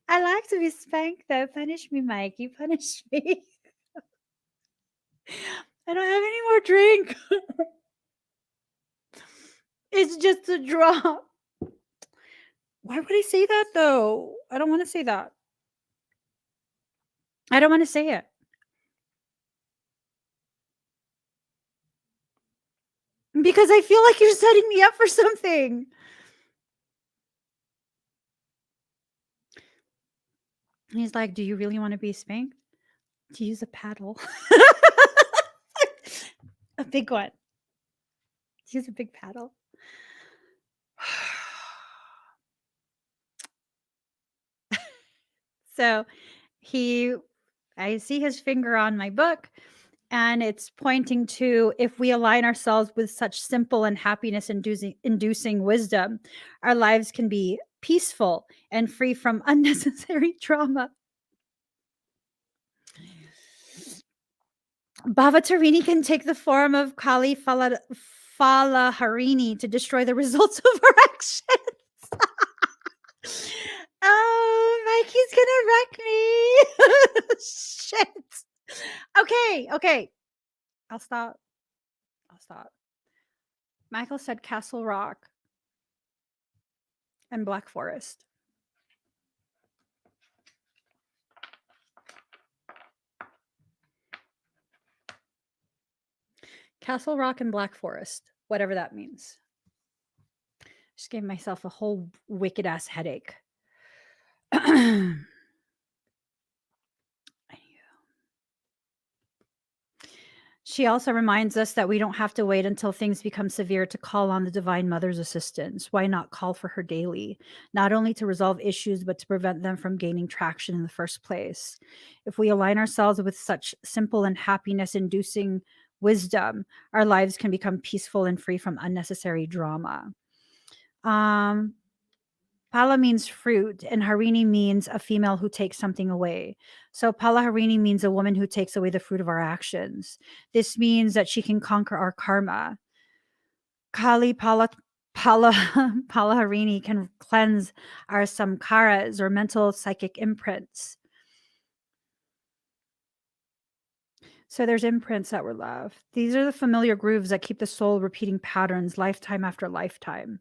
like to be spanked though. Punish me, Mikey. Punish me. I don't have any more drink. It's just a drop. Why would I say that though? I don't want to say that. I don't want to say it. Because I feel like you're setting me up for something. And he's like, do you really want to be spanked? To use a paddle. A big one. To use a big paddle. So I see his finger on my book, and it's pointing to, if we align ourselves with such simple and happiness inducing wisdom, our lives can be peaceful and free from unnecessary trauma. Bhavatarini can take the form of Kali Falaharini to destroy the results of our actions. Oh, Mikey's gonna wreck me. Shit. Okay. I'll stop. Michael said Castle Rock and Black Forest. Castle Rock and Black Forest, whatever that means. Just gave myself a whole wicked ass headache. She also reminds us that we don't have to wait until things become severe to call on the Divine Mother's assistance. Why not call for her daily, not only to resolve issues, but to prevent them from gaining traction in the first place? If we align ourselves with such simple and happiness-inducing wisdom, our lives can become peaceful and free from unnecessary drama. Pala means fruit, and Harini means a female who takes something away. So Pala Harini means a woman who takes away the fruit of our actions. This means that she can conquer our karma. Kali Pala Harini can cleanse our samkaras, or mental psychic imprints. So there's imprints that were love. These are the familiar grooves that keep the soul repeating patterns lifetime after lifetime.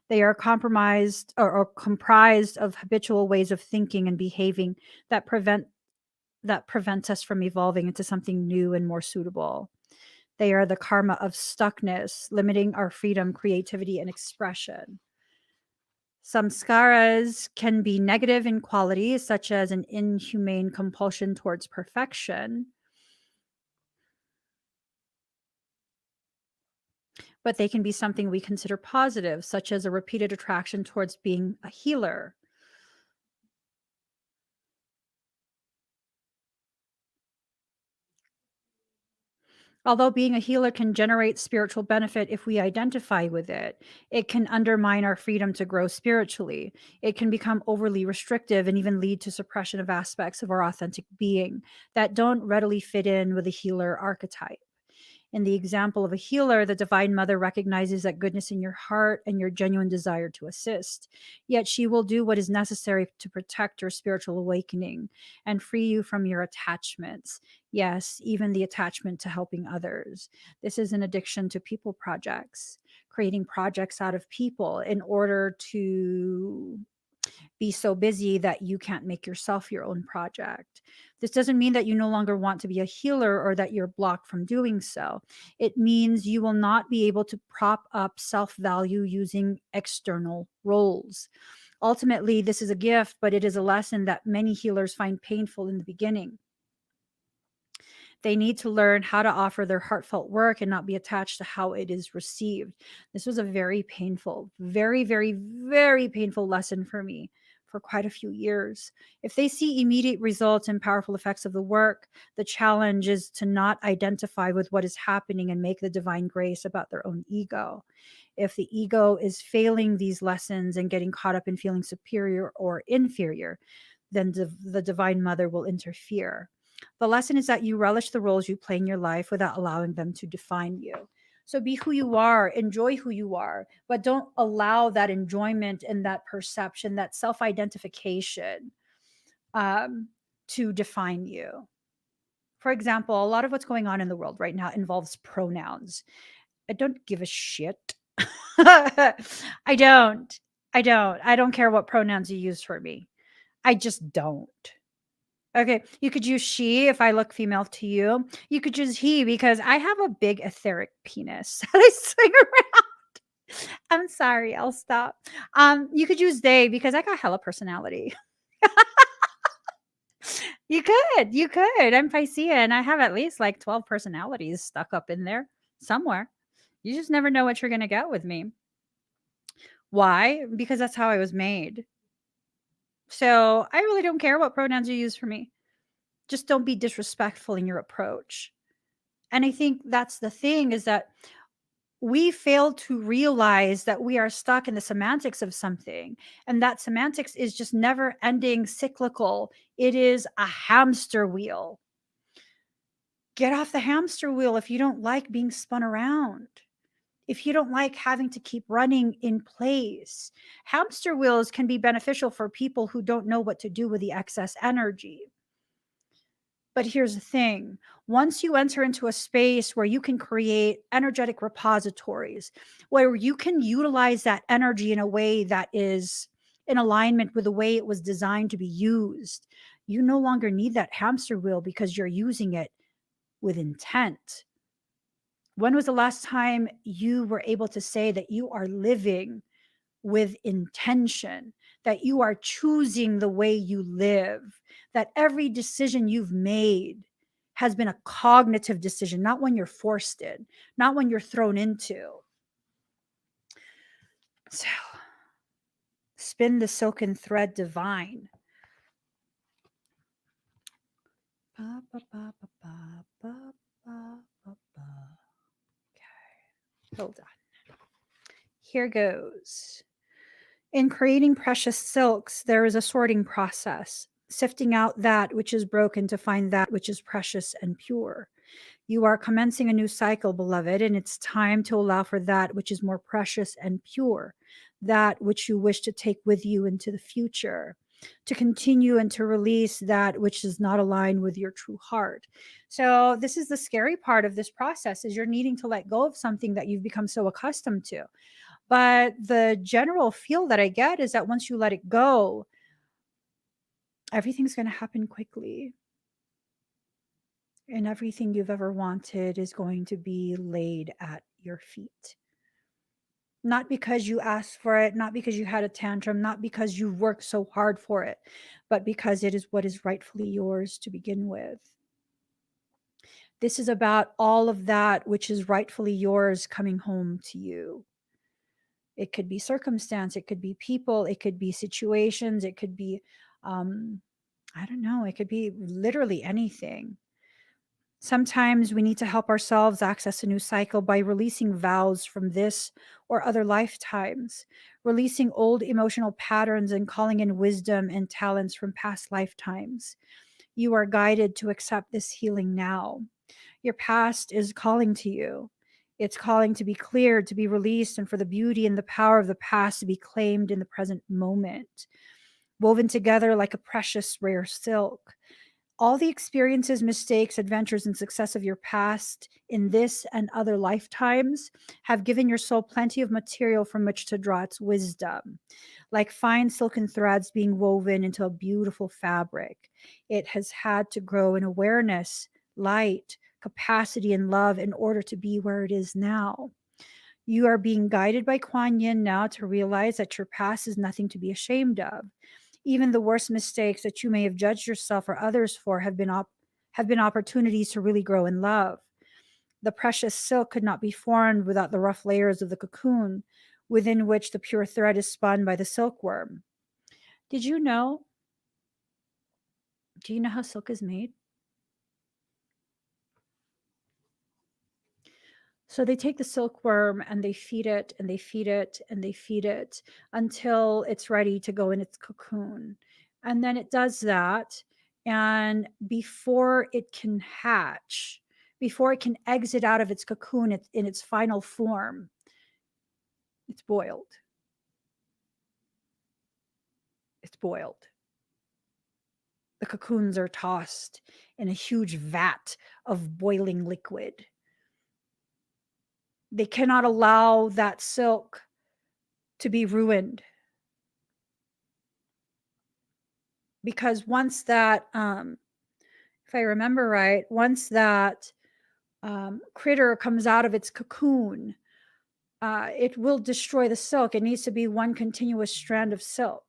They are compromised or comprised of habitual ways of thinking and behaving that prevent us from evolving into something new and more suitable. They are the karma of stuckness, limiting our freedom, creativity, and expression. Samskaras can be negative in quality, such as an inhumane compulsion towards perfection, but they can be something we consider positive, such as a repeated attraction towards being a healer. Although being a healer can generate spiritual benefit if we identify with it, it can undermine our freedom to grow spiritually. It can become overly restrictive and even lead to suppression of aspects of our authentic being that don't readily fit in with the healer archetype. In the example of a healer, the Divine Mother recognizes that goodness in your heart and your genuine desire to assist. Yet she will do what is necessary to protect your spiritual awakening and free you from your attachments. Yes, even the attachment to helping others. This is an addiction to people projects, creating projects out of people in order to be so busy that you can't make yourself your own project. This doesn't mean that you no longer want to be a healer or that you're blocked from doing so. It means you will not be able to prop up self value using external roles. Ultimately, this is a gift, but it is a lesson that many healers find painful in the beginning. They need to learn how to offer their heartfelt work and not be attached to how it is received. This was a very painful, very, very, very painful lesson for me for quite a few years. If they see immediate results and powerful effects of the work, the challenge is to not identify with what is happening and make the divine grace about their own ego. If the ego is failing these lessons and getting caught up in feeling superior or inferior, then the Divine Mother will interfere. The lesson is that you relish the roles you play in your life without allowing them to define you. So be who you are, enjoy who you are, but don't allow that enjoyment and that perception, that self identification to define you. For example, a lot of what's going on in the world right now involves pronouns. I don't give a shit. I don't. I don't care what pronouns you use for me. I just don't. Okay, you could use she if I look female to you. You could use he because I have a big etheric penis that I swing around. I'm sorry, I'll stop. You could use they because I got hella personality. You could. I'm Piscean. I have at least like 12 personalities stuck up in there somewhere. You just never know what you're gonna get with me. Why? Because that's how I was made. So I really don't care what pronouns you use for me. Just don't be disrespectful in your approach. And I think that's the thing is that we fail to realize that we are stuck in the semantics of something. And that semantics is just never ending, cyclical. It is a hamster wheel. Get off the hamster wheel if you don't like being spun around. If you don't like having to keep running in place. Hamster wheels can be beneficial for people who don't know what to do with the excess energy. But here's the thing, once you enter into a space where you can create energetic repositories, where you can utilize that energy in a way that is in alignment with the way it was designed to be used, you no longer need that hamster wheel because you're using it with intent. When was the last time you were able to say that you are living with intention, that you are choosing the way you live, that every decision you've made has been a cognitive decision, not when you're forced in, not when you're thrown into. So, spin the silken thread divine. Okay, hold on. Here goes. In creating precious silks, there is a sorting process, sifting out that which is broken to find that which is precious and pure. You are commencing a new cycle, beloved, and it's time to allow for that which is more precious and pure, that which you wish to take with you into the future, to continue and to release that which is not aligned with your true heart. So this is the scary part of this process, is you're needing to let go of something that you've become so accustomed to. But the general feel that I get is that once you let it go, everything's going to happen quickly. And everything you've ever wanted is going to be laid at your feet. Not because you asked for it, not because you had a tantrum, not because you worked so hard for it, but because it is what is rightfully yours to begin with. This is about all of that which is rightfully yours coming home to you. It could be circumstance, it could be people, it could be situations, it could be, I don't know, it could be literally anything. Sometimes we need to help ourselves access a new cycle by releasing vows from this or other lifetimes, releasing old emotional patterns and calling in wisdom and talents from past lifetimes. You are guided to accept this healing now. Your past is calling to you. It's calling to be cleared, to be released, and for the beauty and the power of the past to be claimed in the present moment, woven together like a precious rare silk. All the experiences, mistakes, adventures, and success of your past in this and other lifetimes have given your soul plenty of material from which to draw its wisdom. Like fine silken threads being woven into a beautiful fabric, it has had to grow in awareness, light, capacity, and love in order to be where it is now. You are being guided by Kuan Yin now to realize that your past is nothing to be ashamed of. Even the worst mistakes that you may have judged yourself or others for have been opportunities to really grow in love. The precious silk could not be formed without the rough layers of the cocoon within which the pure thread is spun by the silkworm. Did you know? Do you know how silk is made? So they take the silkworm and they feed it and they feed it and they feed it until it's ready to go in its cocoon. And then it does that. And before it can hatch, before it can exit out of its cocoon in its final form, it's boiled. It's boiled. The cocoons are tossed in a huge vat of boiling liquid. They cannot allow that silk to be ruined, because once that if I remember right, once that critter comes out of its cocoon, it will destroy the silk. It needs to be one continuous strand of silk.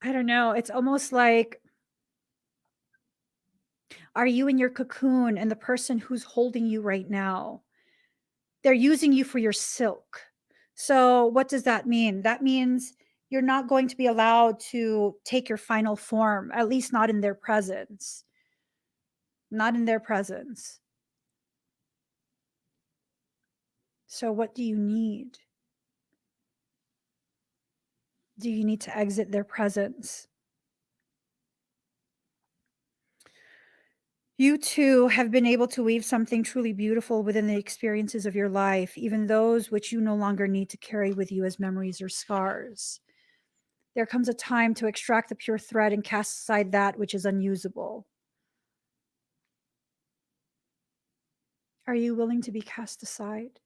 I don't know. It's almost like, are you in your cocoon and the person who's holding you right now, they're using you for your silk. So what does that mean? That means you're not going to be allowed to take your final form, at least not in their presence. Not in their presence. So what do you need? Do you need to exit their presence? You too have been able to weave something truly beautiful within the experiences of your life, even those which you no longer need to carry with you as memories or scars. There comes a time to extract the pure thread and cast aside that which is unusable. Are you willing to be cast aside?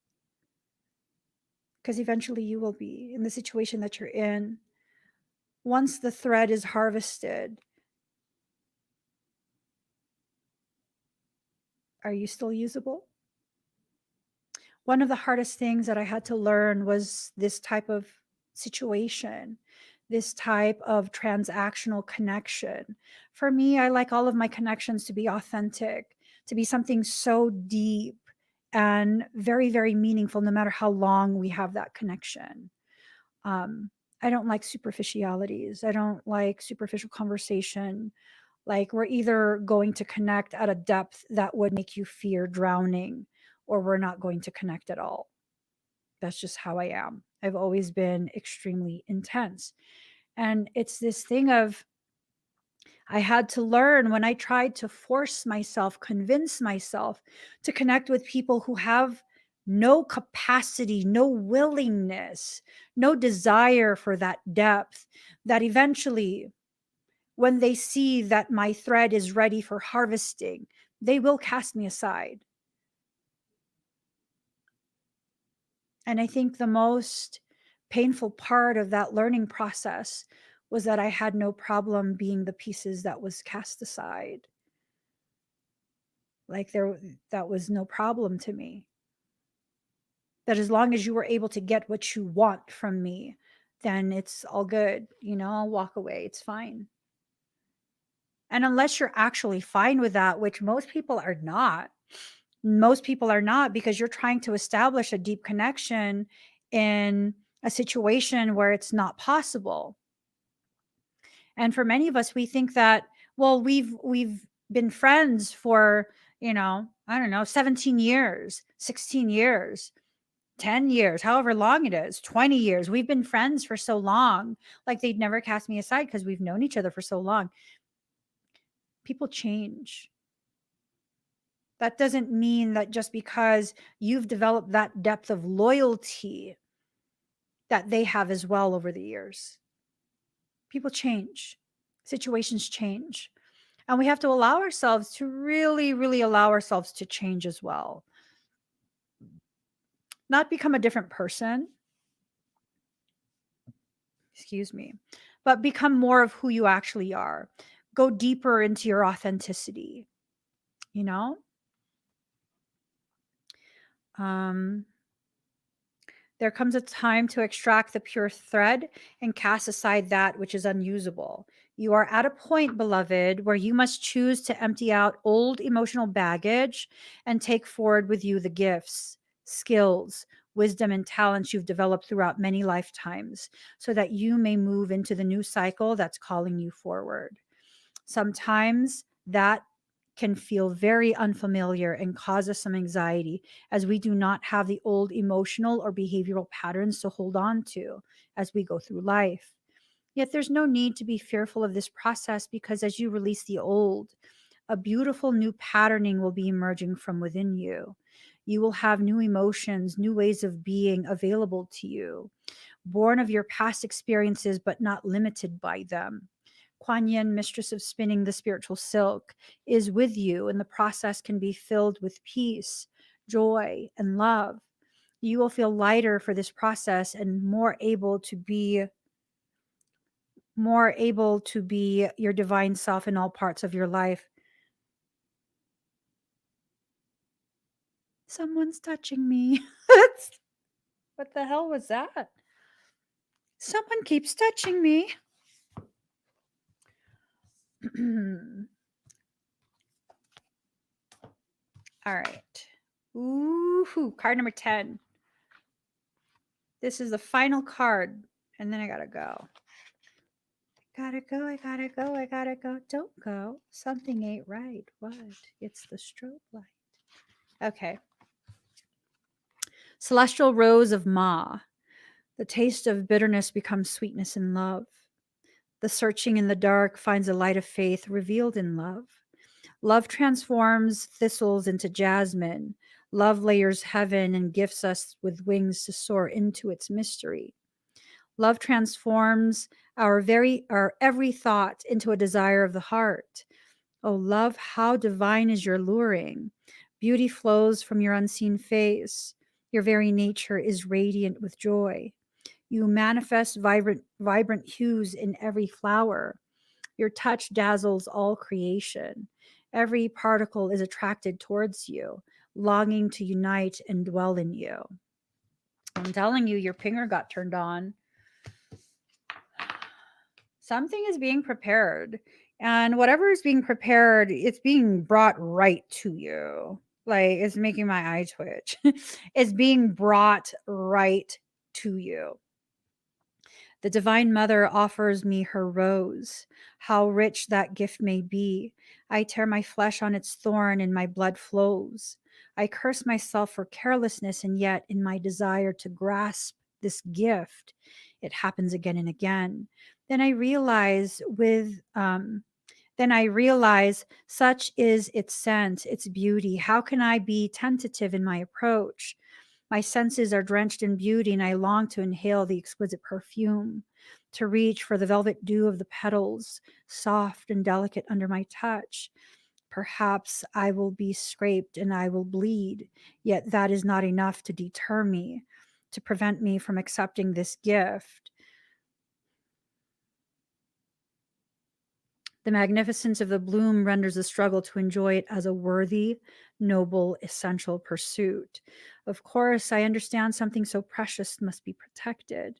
Because eventually you will be in the situation that you're in. Once the thread is harvested, are you still usable? One of the hardest things that I had to learn was this type of situation, this type of transactional connection. For me, I like all of my connections to be authentic, to be something so deep and very, very meaningful, no matter how long we have that connection. Um, I don't like superficialities. I don't like superficial conversation. Like, we're either going to connect at a depth that would make you fear drowning, or we're not going to connect at all. That's just how I am. I've always been extremely intense. And it's this thing of, I had to learn when I tried to force myself, convince myself to connect with people who have no capacity, no willingness, no desire for that depth, that eventually, when they see that my thread is ready for harvesting, they will cast me aside. And I think the most painful part of that learning process was that I had no problem being the pieces that was cast aside. Like, that was no problem to me. That as long as you were able to get what you want from me, then it's all good. I'll walk away. It's fine. And unless you're actually fine with that, which most people are not, because you're trying to establish a deep connection in a situation where it's not possible. And for many of us, we think that, well, we've been friends for, I don't know, 17 years, 16 years. 10 years, however long it is, 20 years. We've been friends for so long. Like they'd never cast me aside because we've known each other for so long. People change. That doesn't mean that just because you've developed that depth of loyalty that they have as well over the years. People change. Situations change. And we have to allow ourselves to really, really allow ourselves to change as well. Not become a different person, excuse me, but become more of who you actually are. Go deeper into your authenticity, you know? Um, there comes a time to extract the pure thread and cast aside that which is unusable. You are at a point, beloved, where you must choose to empty out old emotional baggage and take forward with you the gifts, skills, wisdom, and talents you've developed throughout many lifetimes so that you may move into the new cycle that's calling you forward. Sometimes that can feel very unfamiliar and cause us some anxiety as we do not have the old emotional or behavioral patterns to hold on to as we go through life. Yet there's no need to be fearful of this process because as you release the old, a beautiful new patterning will be emerging from within you. You will have new emotions, new ways of being available to you, born of your past experiences, but not limited by them. Kuan Yin, mistress of spinning the spiritual silk, is with you, and the process can be filled with peace, joy, and love. You will feel lighter for this process and more able to be your divine self in all parts of your life. Someone's touching me. What the hell was that? Someone keeps touching me. All right. Ooh, card number 10. This is the final card, and then I gotta go. Gotta go, I gotta go, I gotta go. Don't go. Something ain't right. What? It's the strobe light. Okay. Celestial Rose of Ma. The taste of bitterness becomes sweetness in love. The searching in the dark finds a light of faith revealed in love. Love transforms thistles into jasmine. Love layers heaven and gifts us with wings to soar into its mystery. Love transforms our every thought into a desire of the heart. Oh, love, how divine is your luring. Beauty flows from your unseen face. Your very nature is radiant with joy. You manifest vibrant hues in every flower. Your touch dazzles all creation. Every particle is attracted towards you, longing to unite and dwell in you. I'm telling you, your pinger got turned on. Something is being prepared, and whatever is being prepared, it's being brought right to you. Like, it's making my eye twitch. It's being brought right to you. The Divine Mother offers me her rose. How rich that gift may be. I tear my flesh on its thorn and my blood flows. I curse myself for carelessness, and yet in my desire to grasp this gift, it happens again and again. Then I realize such is its scent, its beauty. How can I be tentative in my approach? My senses are drenched in beauty, and I long to inhale the exquisite perfume, to reach for the velvet dew of the petals, soft and delicate under my touch. Perhaps I will be scraped and I will bleed, yet that is not enough to deter me, to prevent me from accepting this gift. The magnificence of the bloom renders the struggle to enjoy it as a worthy, noble, essential pursuit. Of course, I understand something so precious must be protected.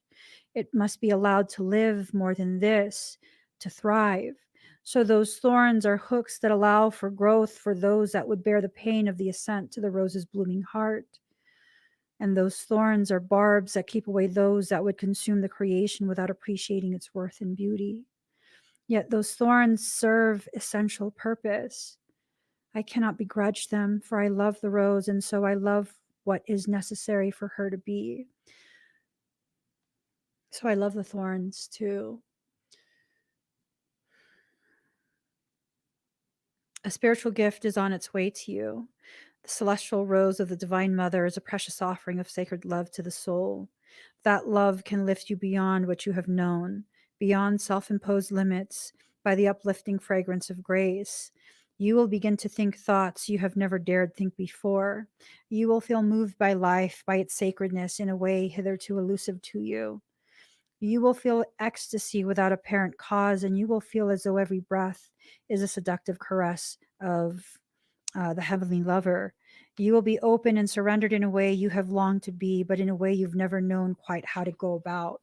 It must be allowed to live more than this, to thrive. So those thorns are hooks that allow for growth for those that would bear the pain of the ascent to the rose's blooming heart. And those thorns are barbs that keep away those that would consume the creation without appreciating its worth and beauty. Yet those thorns serve essential purpose. I cannot begrudge them, for I love the rose, and so I love what is necessary for her to be. So I love the thorns too. A spiritual gift is on its way to you. The celestial rose of the Divine Mother is a precious offering of sacred love to the soul. That love can lift you beyond what you have known, beyond self imposed limits, by the uplifting fragrance of grace. You will begin to think thoughts you have never dared think before. You will feel moved by life, by its sacredness in a way hitherto elusive to you. You will feel ecstasy without apparent cause, and you will feel as though every breath is a seductive caress of the heavenly lover. You will be open and surrendered in a way you have longed to be, but in a way you've never known quite how to go about.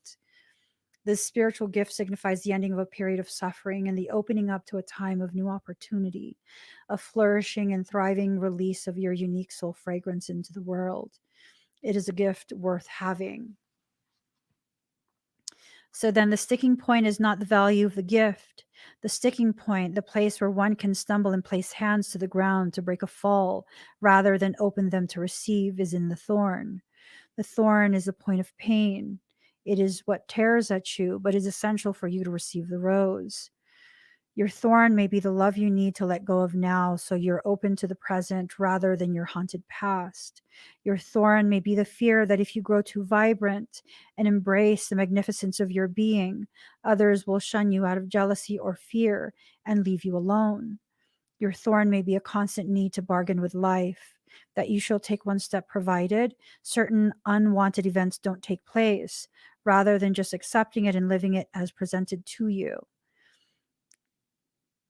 This spiritual gift signifies the ending of a period of suffering and the opening up to a time of new opportunity, a flourishing and thriving release of your unique soul fragrance into the world. It is a gift worth having. So then the sticking point is not the value of the gift. The sticking point, the place where one can stumble and place hands to the ground to break a fall rather than open them to receive, is in the thorn. The thorn is a point of pain. It is what tears at you, but is essential for you to receive the rose. Your thorn may be the love you need to let go of now, so you're open to the present rather than your haunted past. Your thorn may be the fear that if you grow too vibrant and embrace the magnificence of your being, others will shun you out of jealousy or fear and leave you alone. Your thorn may be a constant need to bargain with life, that you shall take one step provided certain unwanted events don't take place, rather than just accepting it and living it as presented to you.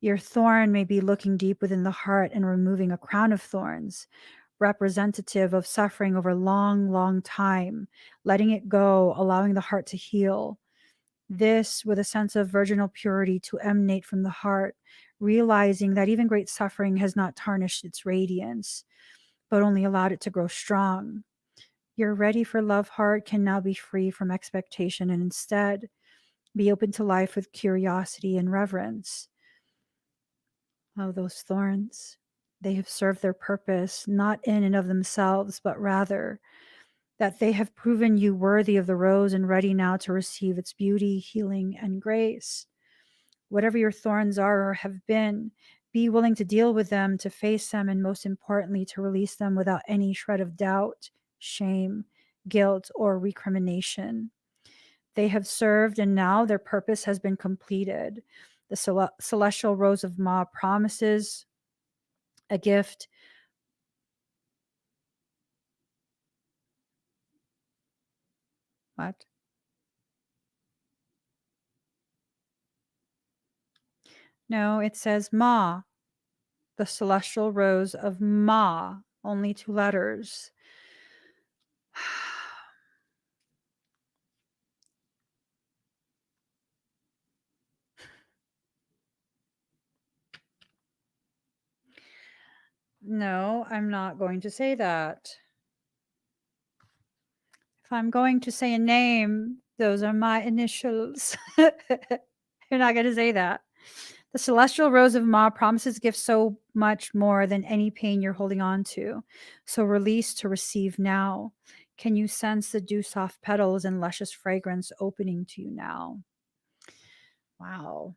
Your thorn may be looking deep within the heart and removing a crown of thorns, representative of suffering over a long, long time, letting it go, allowing the heart to heal. This with a sense of virginal purity to emanate from the heart, realizing that even great suffering has not tarnished its radiance, but only allowed it to grow strong. Your ready for love heart can now be free from expectation and instead be open to life with curiosity and reverence. Oh, those thorns. They have served their purpose, not in and of themselves, but rather that they have proven you worthy of the rose and ready now to receive its beauty, healing, and grace. Whatever your thorns are or have been, be willing to deal with them, to face them, and most importantly, to release them without any shred of doubt, shame, guilt, or recrimination. They have served, and now their purpose has been completed. The celestial rose of Ma promises a gift. What? No, it says Ma, the celestial rose of Ma, only 2 letters. No, I'm not going to say that. If I'm going to say a name, those are my initials. You're not going to say that. The celestial rose of Ma promises gifts so much more than any pain you're holding on to. So release to receive now. Can you sense the dew soft petals and luscious fragrance opening to you now? Wow.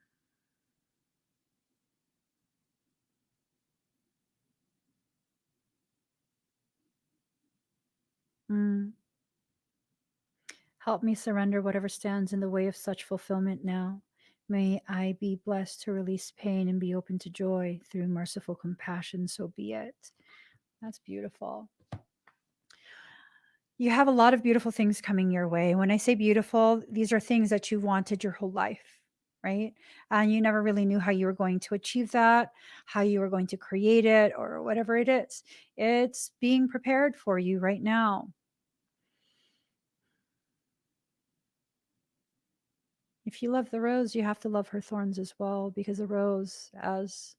Mm. Help me surrender whatever stands in the way of such fulfillment now. May I be blessed to release pain and be open to joy through merciful compassion. So be it. That's beautiful. You have a lot of beautiful things coming your way. When I say beautiful, these are things that you wanted your whole life, right? And you never really knew how you were going to achieve that, how you were going to create it, or whatever it is. It's being prepared for you right now. If you love the rose, you have to love her thorns as well, because the rose, as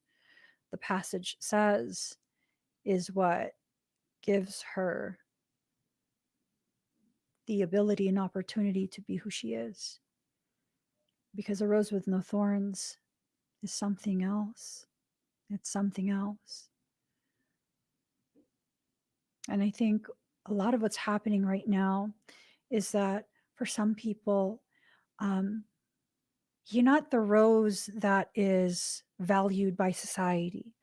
the passage says, is what gives her the ability and opportunity to be who she is. Because a rose with no thorns is something else. It's something else. And I think a lot of what's happening right now is that for some people, you're not the rose that is valued by society.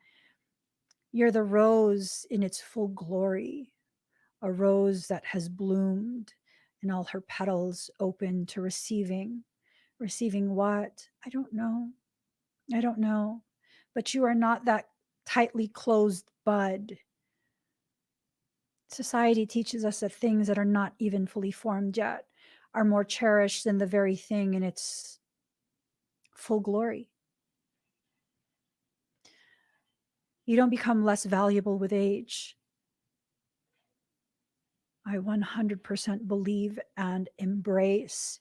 You're the rose in its full glory, a rose that has bloomed and all her petals open to receiving. Receiving what? I don't know. I don't know. But you are not that tightly closed bud. Society teaches us that things that are not even fully formed yet are more cherished than the very thing in its full glory. You don't become less valuable with age. I 100% believe and embrace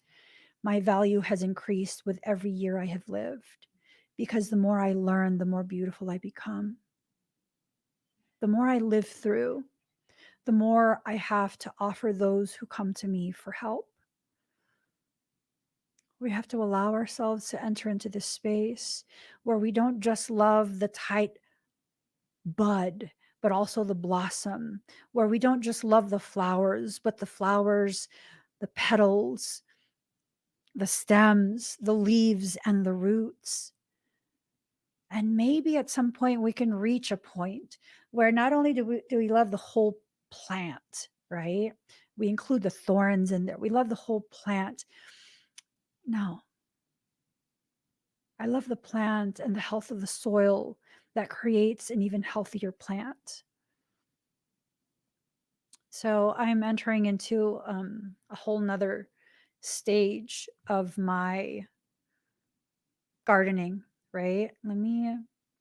my value has increased with every year I have lived, because the more I learn, the more beautiful I become. The more I live through, the more I have to offer those who come to me for help. We have to allow ourselves to enter into this space where we don't just love the tight bud, but also the blossom, where we don't just love the flowers, but the flowers, the petals, the stems, the leaves, and the roots. And maybe at some point we can reach a point where not only do we love the whole plant, right? We include the thorns in there. We love the whole plant. No, I love the plant and the health of the soil that creates an even healthier plant. So I'm entering into a whole nother stage of my gardening, right?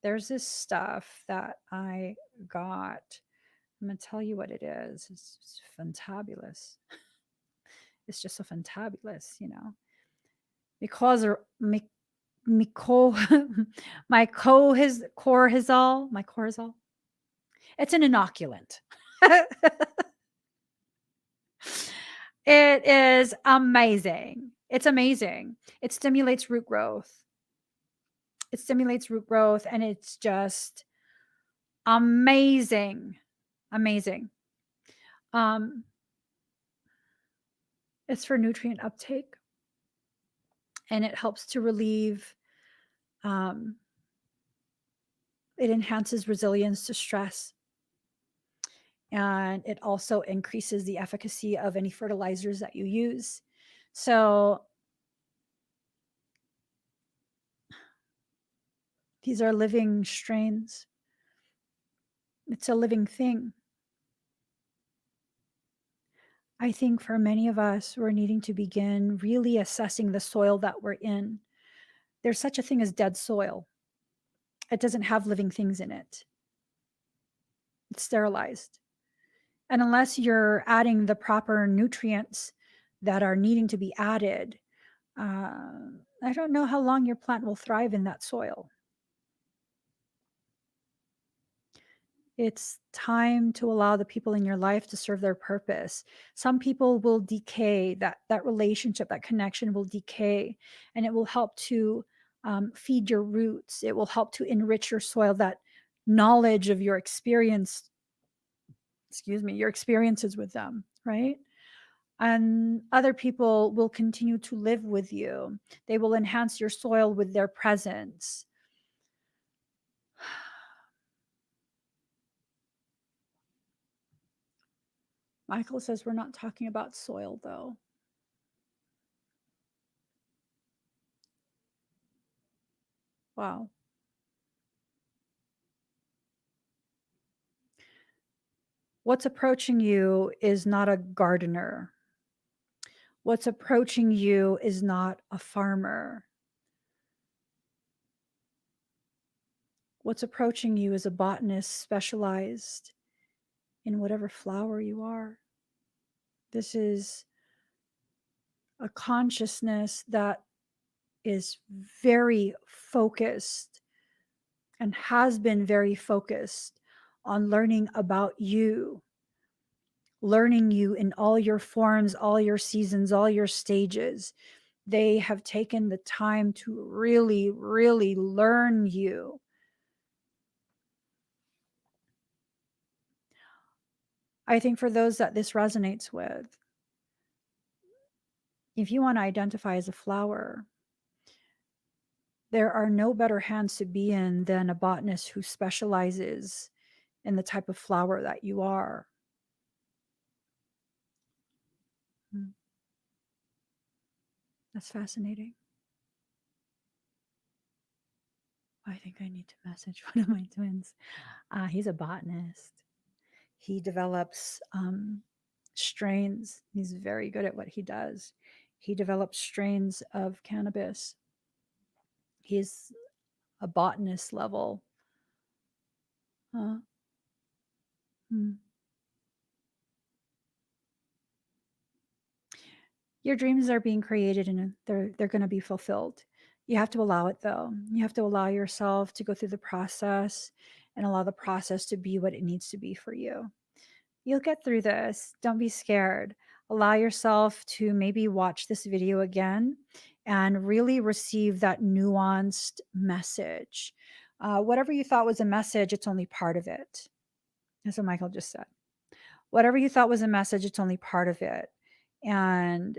There's this stuff that I got. I'm going to tell you what it is. It's fantabulous. It's just so fantabulous, you know. Because my corizol. It's an inoculant. It is amazing. It's amazing. It stimulates root growth. And it's just amazing. Amazing. It's for nutrient uptake, and it helps to relieve, it enhances resilience to stress, and it also increases the efficacy of any fertilizers that you use. So these are living strains. It's a living thing. I think for many of us, we're needing to begin really assessing the soil that we're in. There's such a thing as dead soil. It doesn't have living things in it. It's sterilized. And unless you're adding the proper nutrients that are needing to be added, I don't know how long your plant will thrive in that soil. It's time to allow the people in your life to serve their purpose. Some people will decay, that relationship, that connection will decay, and it will help to feed your roots. It will help to enrich your soil, that knowledge of your experience, your experiences with them, right? And other people will continue to live with you. They will enhance your soil with their presence. Michael says we're not talking about soil, though. Wow. What's approaching you is not a gardener. What's approaching you is not a farmer. What's approaching you is a botanist specialized in whatever flower you are. This is a consciousness that is very focused and has been very focused on learning about you, learning you in all your forms, all your seasons, all your stages. They have taken the time to really, really learn you. I think for those that this resonates with, if you want to identify as a flower, there are no better hands to be in than a botanist who specializes in the type of flower that you are. Mm, that's fascinating. I think I need to message one of my twins. He's a botanist. He develops strains. He's very good at what he does. He develops strains of cannabis. He's a botanist level. Uh, hmm. Your dreams are being created and they're going to be fulfilled. You have to allow it though. You have to allow yourself to go through the process and allow the process to be what it needs to be for you. You'll get through this. Don't be scared. Allow yourself to maybe watch this video again and really receive that nuanced message. Whatever you thought was a message, it's only part of it. That's what Michael just said. Whatever you thought was a message, it's only part of it. And,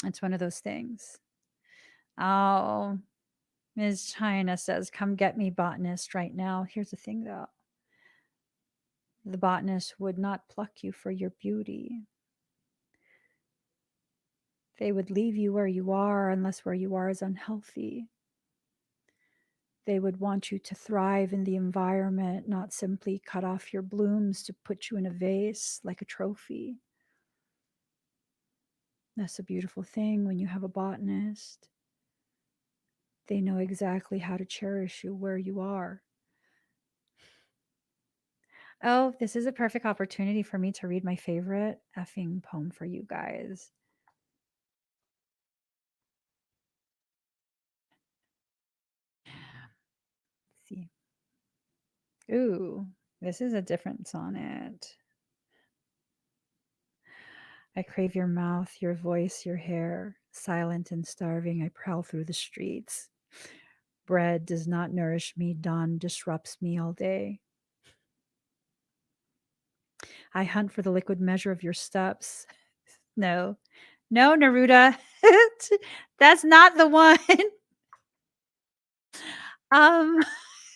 it's one of those things. Oh, Ms. China says, come get me, botanist, right now. Here's the thing, though. The botanist would not pluck you for your beauty. They would leave you where you are unless where you are is unhealthy. They would want you to thrive in the environment, not simply cut off your blooms to put you in a vase like a trophy. That's a beautiful thing when you have a botanist. They know exactly how to cherish you where you are. Oh, this is a perfect opportunity for me to read my favorite effing poem for you guys. Let's see. Ooh, this is a different sonnet. I crave your mouth, your voice, your hair. Silent and starving, I prowl through the streets. Bread does not nourish me, dawn disrupts me all day. I hunt for the liquid measure of your steps. No, no, Neruda. That's not the one. Um,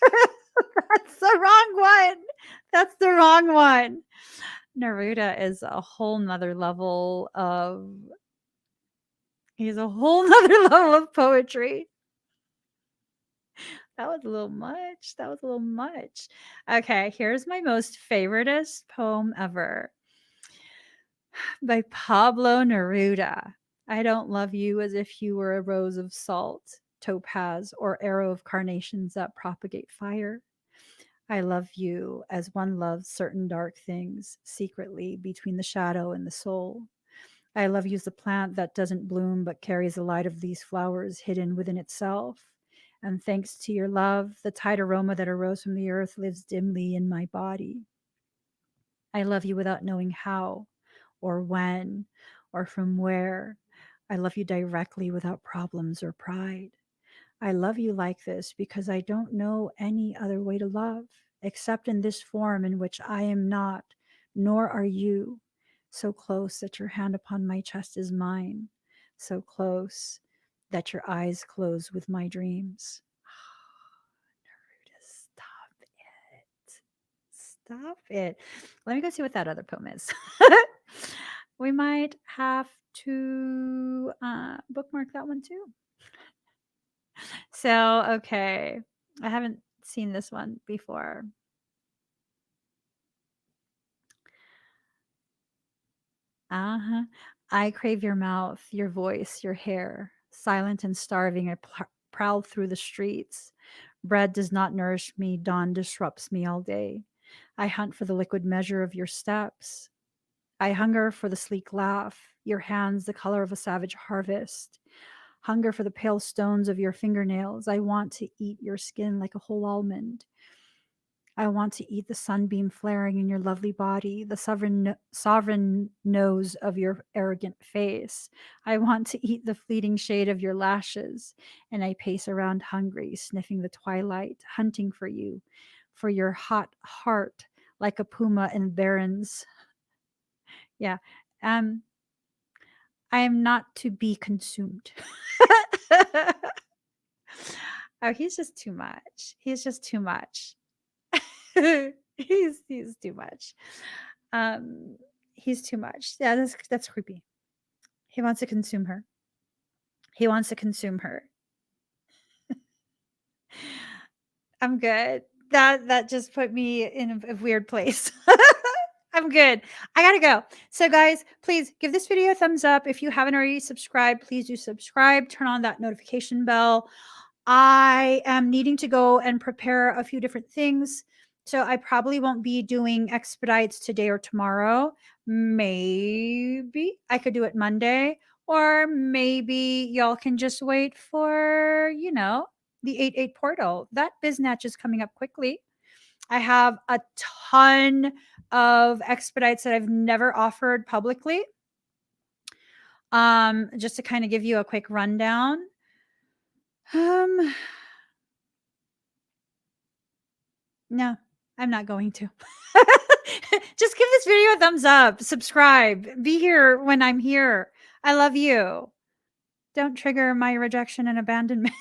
that's the wrong one. That's the wrong one. Neruda is a whole nother level of, he's a whole nother level of poetry. That was a little much. That was a little much. Okay, here's my most favoritist poem ever by Pablo Neruda. I don't love you as if you were a rose of salt, topaz, or arrow of carnations that propagate fire. I love you as one loves certain dark things secretly between the shadow and the soul. I love you as a plant that doesn't bloom but carries the light of these flowers hidden within itself. And thanks to your love, the tide aroma that arose from the earth lives dimly in my body. I love you without knowing how or when or from where. I love you directly without problems or pride. I love you like this because I don't know any other way to love, except in this form in which I am not, nor are you, so close that your hand upon my chest is mine, so close that your eyes close with my dreams. Neruda, stop it. Stop it. Let me go see what that other poem is. We might have to bookmark that one too. So, okay. I haven't seen this one before. Uh-huh. I crave your mouth, your voice, your hair. Silent and starving, I prowl through the streets. Bread does not nourish me, dawn disrupts me all day. I hunt for the liquid measure of your steps. I hunger for the sleek laugh, your hands the color of a savage harvest. Hunger for the pale stones of your fingernails. I want to eat your skin like a whole almond. I want to eat the sunbeam flaring in your lovely body, the sovereign nose of your arrogant face. I want to eat the fleeting shade of your lashes. And I pace around hungry, sniffing the twilight, hunting for you, for your hot heart like a puma in barrens. Yeah. I am not to be consumed. Oh, he's just too much. He's just too much. He's too much. Um, he's too much. Yeah, that's creepy. He wants to consume her. He wants to consume her. I'm good. That just put me in a weird place. I'm good. I gotta go. So, guys, please give this video a thumbs up. If you haven't already subscribed, please do subscribe. Turn on that notification bell. I am needing to go and prepare a few different things. So I probably won't be doing expedites today or tomorrow. Maybe I could do it Monday, or maybe y'all can just wait for, the 8-8 portal. That biznatch is coming up quickly. I have a ton of expedites that I've never offered publicly. Just to kind of give you a quick rundown. No, I'm not going to. Just give this video a thumbs up, subscribe, be here when I'm here. I love you. Don't trigger my rejection and abandonment.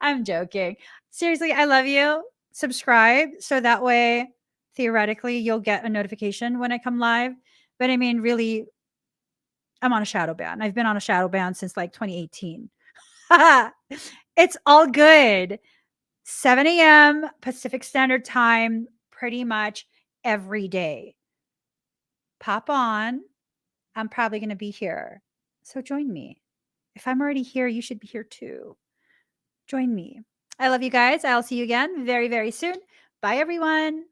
I'm joking. Seriously, I love you. Subscribe so that way, theoretically, you'll get a notification when I come live. But I mean, really, I'm on a shadow ban. I've been on a shadow ban since like 2018. It's all good. 7 a.m. Pacific Standard Time, pretty much every day. Pop on. I'm probably going to be here. So join me. If I'm already here, you should be here too. Join me. I love you guys. I'll see you again very, very soon. Bye, everyone.